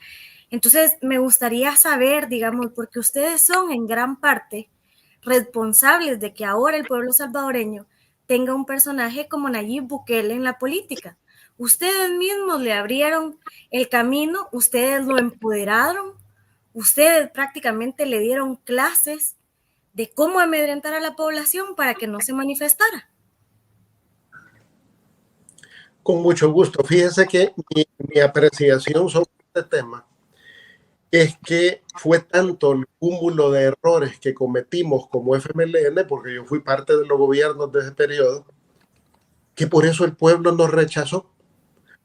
Entonces me gustaría saber, digamos, porque ustedes son en gran parte responsables de que ahora el pueblo salvadoreño tenga un personaje como Nayib Bukele en la política. Ustedes mismos le abrieron el camino, ustedes lo empoderaron, ustedes prácticamente le dieron clases de cómo amedrentar a la población para que no se manifestara. Con mucho gusto. Fíjense que mi apreciación sobre este tema es que fue tanto el cúmulo de errores que cometimos como FMLN, porque yo fui parte de los gobiernos de ese periodo, que por eso el pueblo nos rechazó.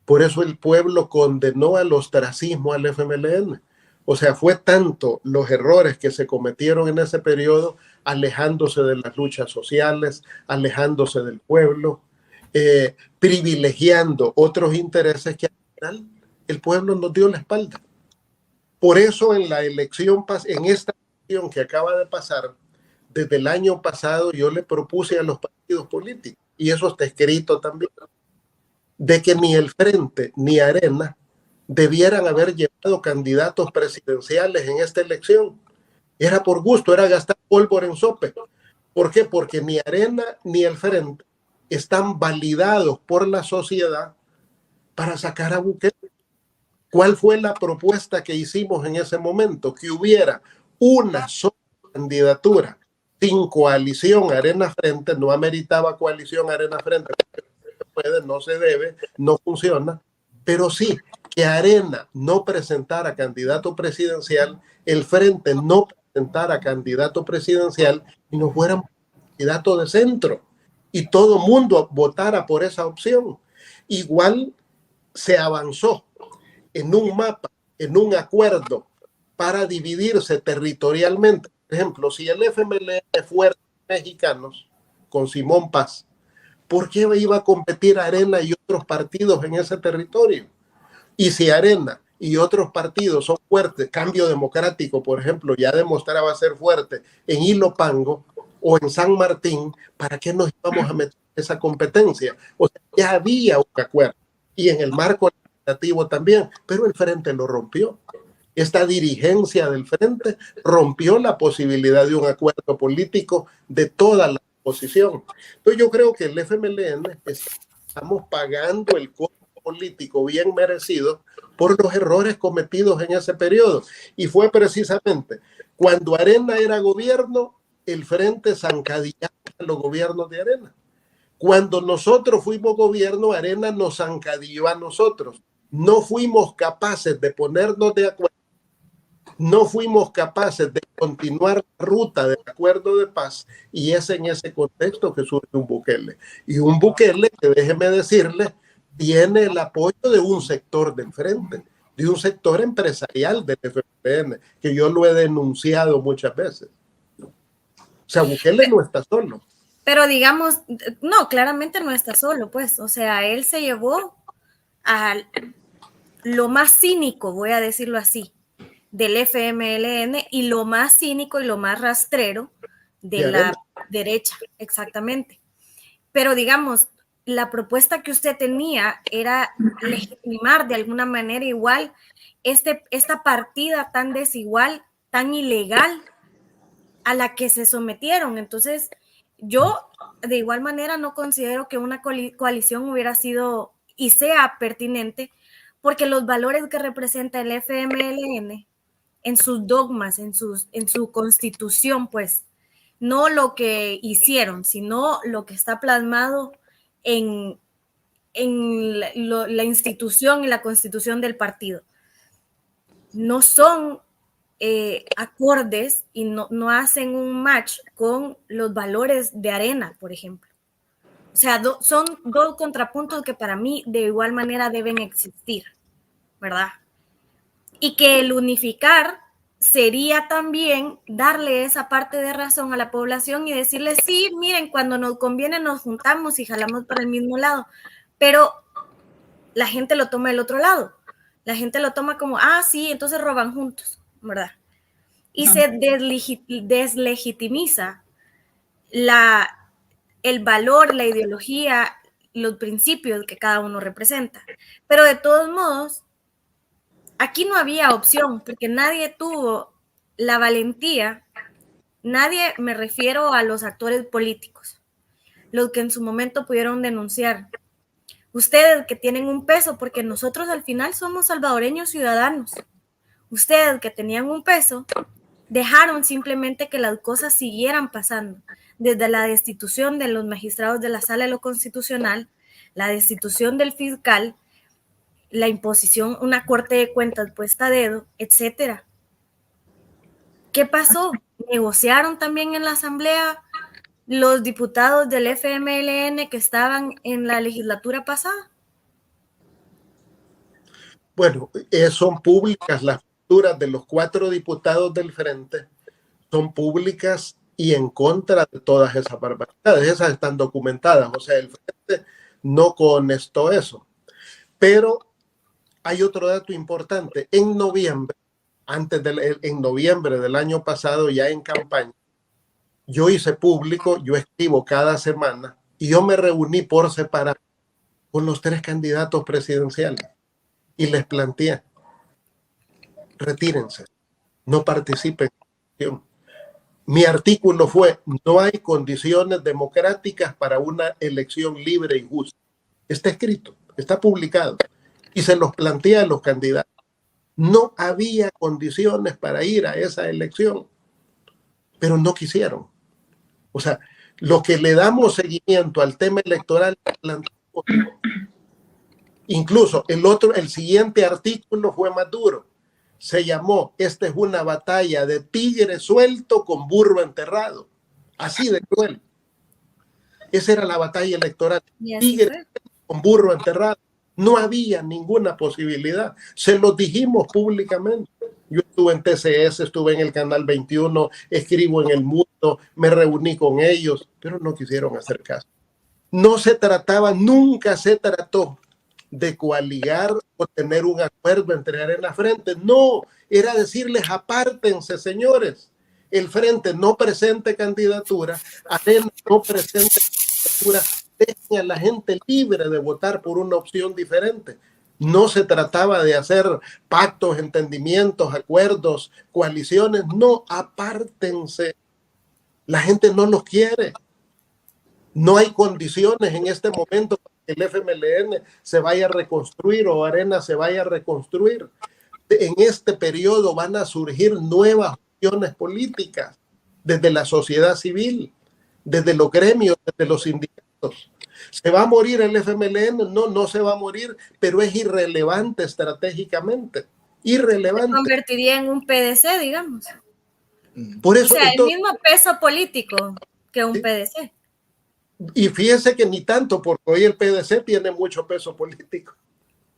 Por eso el pueblo condenó al ostracismo al FMLN. O sea, fue tanto los errores que se cometieron en ese periodo, alejándose de las luchas sociales, alejándose del pueblo, privilegiando otros intereses, que al final el pueblo nos dio la espalda. Por eso en la elección, en esta elección que acaba de pasar, desde el año pasado yo le propuse a los partidos políticos, y eso está escrito también, de que ni el Frente ni Arena debieran haber llevado candidatos presidenciales en esta elección. Era por gusto, era gastar pólvora en sope. ¿Por qué? Porque ni Arena ni el Frente están validados por la sociedad para sacar a Bukele. ¿Cuál fue la propuesta que hicimos en ese momento? Que hubiera una sola candidatura sin coalición Arena Frente. No ameritaba coalición Arena Frente, no se debe, no funciona, pero sí que Arena no presentara candidato presidencial, el Frente no presentara candidato presidencial y no fuera candidato de centro y todo mundo votara por esa opción. Igual se avanzó en un mapa, en un acuerdo para dividirse territorialmente. Por ejemplo, si el FMLN fuera mexicanos con Simón Paz, ¿por qué iba a competir Arena y otros partidos en ese territorio? Y si Arena y otros partidos son fuertes, Cambio Democrático, por ejemplo, ya demostraba ser fuerte en Ilopango o en San Martín, ¿para qué nos íbamos a meter en esa competencia? O sea, ya había un acuerdo y en el marco legislativo también, pero el Frente lo rompió. Esta dirigencia del Frente rompió la posibilidad de un acuerdo político de toda la oposición. Entonces yo creo que el FMLN estamos pagando el costo político bien merecido por los errores cometidos en ese periodo. Y fue precisamente cuando Arena era gobierno, el Frente zancadillaba los gobiernos de Arena. Cuando nosotros fuimos gobierno, Arena nos zancadilló a nosotros. No fuimos capaces de ponernos de acuerdo. No fuimos capaces de continuar la ruta del acuerdo de paz y es en ese contexto que surge un Bukele. Y un Bukele que, déjeme decirle, tiene el apoyo de un sector del Frente, de un sector empresarial del FMLN, que yo lo he denunciado muchas veces. O sea, Bukele no está solo. Pero digamos, no, claramente no está solo, pues. O sea, él se llevó a lo más cínico, voy a decirlo así, del FMLN y lo más cínico y lo más rastrero de la derecha, exactamente. Pero digamos, la propuesta que usted tenía era legitimar de alguna manera igual esta partida tan desigual, tan ilegal a la que se sometieron. Entonces, yo de igual manera no considero que una coalición hubiera sido y sea pertinente, porque los valores que representa el FMLN en sus dogmas, en su constitución, pues, no lo que hicieron, sino lo que está plasmado en la institución y la constitución del partido. No son acordes y no hacen un match con los valores de Arena, por ejemplo. O sea, son dos contrapuntos que para mí de igual manera deben existir, ¿verdad? Y que el unificar sería también darle esa parte de razón a la población y decirle, sí, miren, cuando nos conviene nos juntamos y jalamos para el mismo lado, pero la gente lo toma del otro lado. La gente lo toma como, sí, entonces roban juntos, ¿verdad? Y se deslegitimiza el valor, la ideología, los principios que cada uno representa. Pero de todos modos, aquí no había opción, porque nadie tuvo la valentía, nadie, me refiero a los actores políticos, los que en su momento pudieron denunciar. Ustedes que tienen un peso, porque nosotros al final somos salvadoreños ciudadanos. Ustedes que tenían un peso, dejaron simplemente que las cosas siguieran pasando, desde la destitución de los magistrados de la Sala de lo Constitucional, la destitución del fiscal, la imposición, una corte de cuentas puesta a dedo, etcétera. ¿Qué pasó? ¿Negociaron también en la asamblea los diputados del FMLN que estaban en la legislatura pasada? Bueno, son públicas las facturas de los 4 diputados del Frente, son públicas y en contra de todas esas barbaridades. Esas están documentadas, o sea, el Frente no conestó eso. Pero hay otro dato importante. En noviembre, en noviembre del año pasado, ya en campaña, yo hice público, yo escribo cada semana y yo me reuní por separado con los 3 candidatos presidenciales y les planteé, retírense, no participen en la elección. Mi artículo fue, no hay condiciones democráticas para una elección libre y justa. Está escrito, está publicado y se los plantea a los candidatos. No había condiciones para ir a esa elección, pero no quisieron. O sea, lo que le damos seguimiento al tema electoral, incluso el siguiente artículo fue más duro. Se llamó, esta es una batalla de tigre suelto con burro enterrado. Así de cruel. Esa era la batalla electoral. Tigre con burro enterrado. No había ninguna posibilidad. Se lo dijimos públicamente. Yo estuve en TCS, estuve en el Canal 21, escribo en El Mundo, me reuní con ellos, pero no quisieron hacer caso. No se trataba, nunca se trató de coaligar o tener un acuerdo entre Arena Frente. No, era decirles apártense, señores. El Frente no presente candidatura, Arena no presente candidatura, dejen a la gente libre de votar por una opción diferente. No se trataba de hacer pactos, entendimientos, acuerdos, coaliciones. No, apártense. La gente no los quiere. No hay condiciones en este momento para que el FMLN se vaya a reconstruir o Arena se vaya a reconstruir. En este periodo van a surgir nuevas opciones políticas desde la sociedad civil, desde los gremios, desde los sindicatos. ¿Se va a morir el FMLN? No, no se va a morir, pero es irrelevante estratégicamente. Irrelevante. Se convertiría en un PDC, digamos. Por eso, o sea, entonces, el mismo peso político que un PDC. Y fíjese que ni tanto, porque hoy el PDC tiene mucho peso político.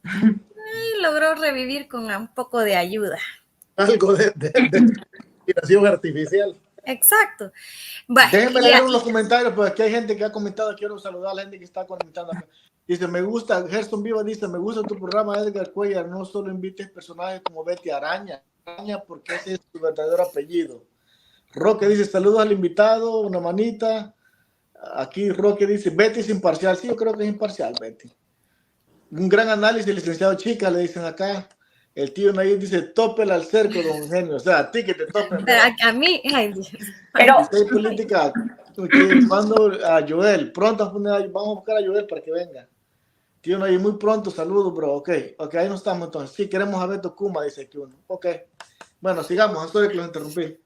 Y logró revivir con un poco de ayuda. Algo de inspiración artificial. Exacto. Bueno, déjenme leer los comentarios, porque aquí hay gente que ha comentado. Quiero saludar a la gente que está comentando acá. Dice, me gusta, Gerson Viva dice, me gusta tu programa, Edgar Cuellar, no solo invites personajes como Betty Araña, porque ese es su verdadero apellido. Roque dice, saludos al invitado, una manita. Aquí Roque dice, Betty es imparcial. Sí, yo creo que es imparcial, Betty. Un gran análisis, licenciado Chica, le dicen acá. El tío Nayib dice, tópela al cerco, don Eugenio. O sea, a ti que te topen. A mí, ay, pero... Hay política, cuando a Joel, pronto vamos a buscar a Joel para que venga. Tío Nayib, muy pronto, saludos, bro. Ok, ahí no estamos entonces. Sí, queremos a Beto Kuma, dice aquí uno. Ok, bueno, sigamos, sorry que los interrumpí.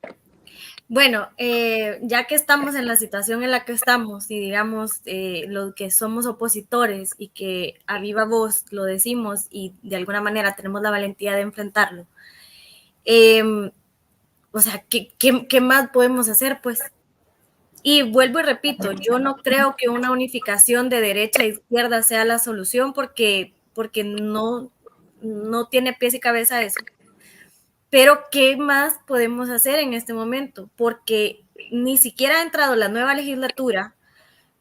Bueno, ya que estamos en la situación en la que estamos y digamos los que somos opositores y que a viva voz lo decimos y de alguna manera tenemos la valentía de enfrentarlo, o sea, ¿qué más podemos hacer? Pues, y vuelvo y repito, yo no creo que una unificación de derecha e izquierda sea la solución porque no tiene pies y cabeza eso. Pero, ¿qué más podemos hacer en este momento? Porque ni siquiera ha entrado la nueva legislatura,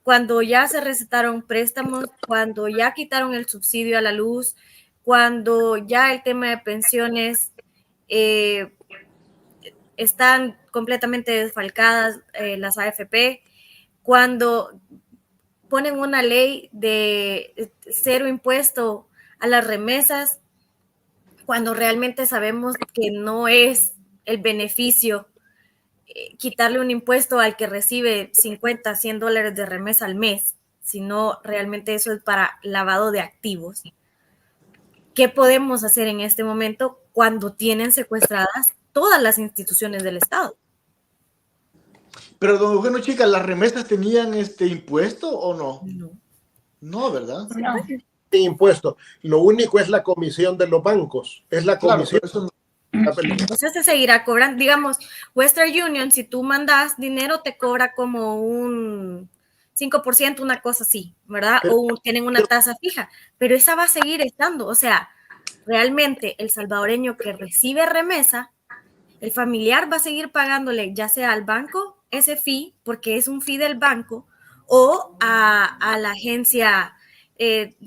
cuando ya se recetaron préstamos, cuando ya quitaron el subsidio a la luz, cuando ya el tema de pensiones están completamente desfalcadas las AFP, cuando ponen una ley de 0 impuesto a las remesas, cuando realmente sabemos que no es el beneficio quitarle un impuesto al que recibe 50, 100 dólares de remesa al mes, sino realmente eso es para lavado de activos. ¿Qué podemos hacer en este momento cuando tienen secuestradas todas las instituciones del Estado? Pero, don Eugenio, chicas, ¿las remesas tenían impuesto o no? No. No, ¿verdad? No. Impuesto. Lo único es la comisión de los bancos. Es la comisión. Claro, entonces se seguirá cobrando. Digamos, Western Union, si tú mandas dinero, te cobra como un 5%, una cosa así, ¿verdad? O tienen una tasa fija, pero esa va a seguir estando. O sea, realmente el salvadoreño que recibe remesa, el familiar va a seguir pagándole ya sea al banco ese fee, porque es un fee del banco, o a la agencia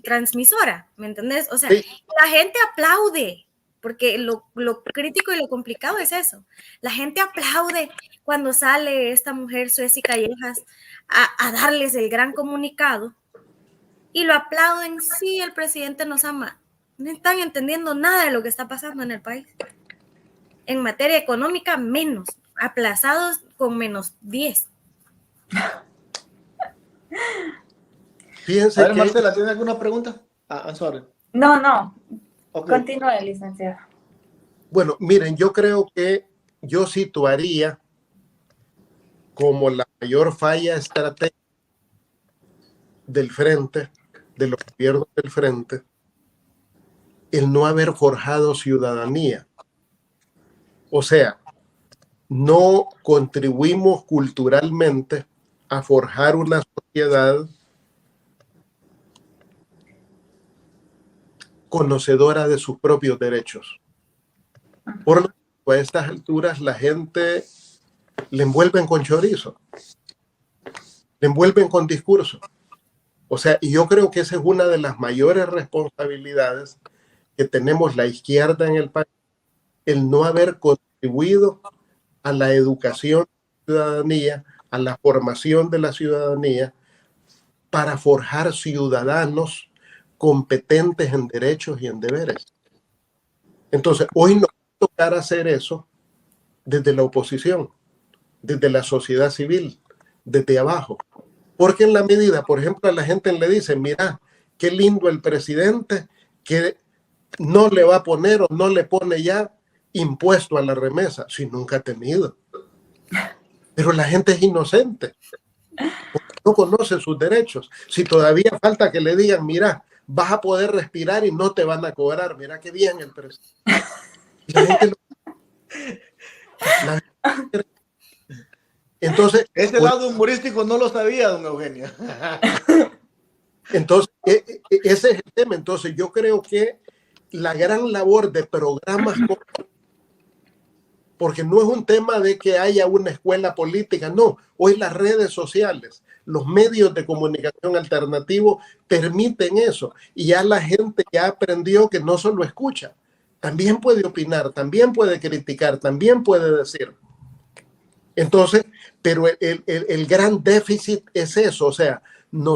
transmisora, ¿me entendés? O sea, sí. La gente aplaude, porque lo crítico y lo complicado es eso. La gente aplaude cuando sale esta mujer Sueci Callejas a darles el gran comunicado y lo aplauden. Sí, el presidente nos ama. No están entendiendo nada de lo que está pasando en el país. En materia económica, menos. Aplazados con menos 10. Fíjense. A ver, Marcela, ¿tiene alguna pregunta? I'm sorry. No. Okay. Continúe, licenciado. Bueno, miren, yo creo que yo situaría como la mayor falla estratégica del frente, de los gobiernos del frente, el no haber forjado ciudadanía. O sea, no contribuimos culturalmente a forjar una sociedad conocedora de sus propios derechos. Por lo tanto, a estas alturas la gente le envuelven con chorizo, le envuelven con discurso. O sea, y yo creo que esa es una de las mayores responsabilidades que tenemos la izquierda en el país, el no haber contribuido a la educación de la ciudadanía, a la formación de la ciudadanía, para forjar ciudadanos competentes en derechos y en deberes. Entonces, hoy nos va a tocar hacer eso desde la oposición, desde la sociedad civil, desde abajo. Porque en la medida, por ejemplo, a la gente le dice, mira, qué lindo el presidente que no le va a poner o no le pone ya impuesto a la remesa, si nunca ha tenido. Pero la gente es inocente, no conoce sus derechos. Si todavía falta que le digan, mira, vas a poder respirar y no te van a cobrar, mira qué bien el presidente. La gente entonces, ese lado humorístico no lo sabía, don Eugenio. Entonces, ese es el tema. Entonces, yo creo que la gran labor de programas, porque no es un tema de que haya una escuela política, no. Hoy las redes sociales, los medios de comunicación alternativos permiten eso. Y ya la gente ya aprendió que no solo escucha, también puede opinar, también puede criticar, también puede decir. Entonces, pero el gran déficit es eso, o sea,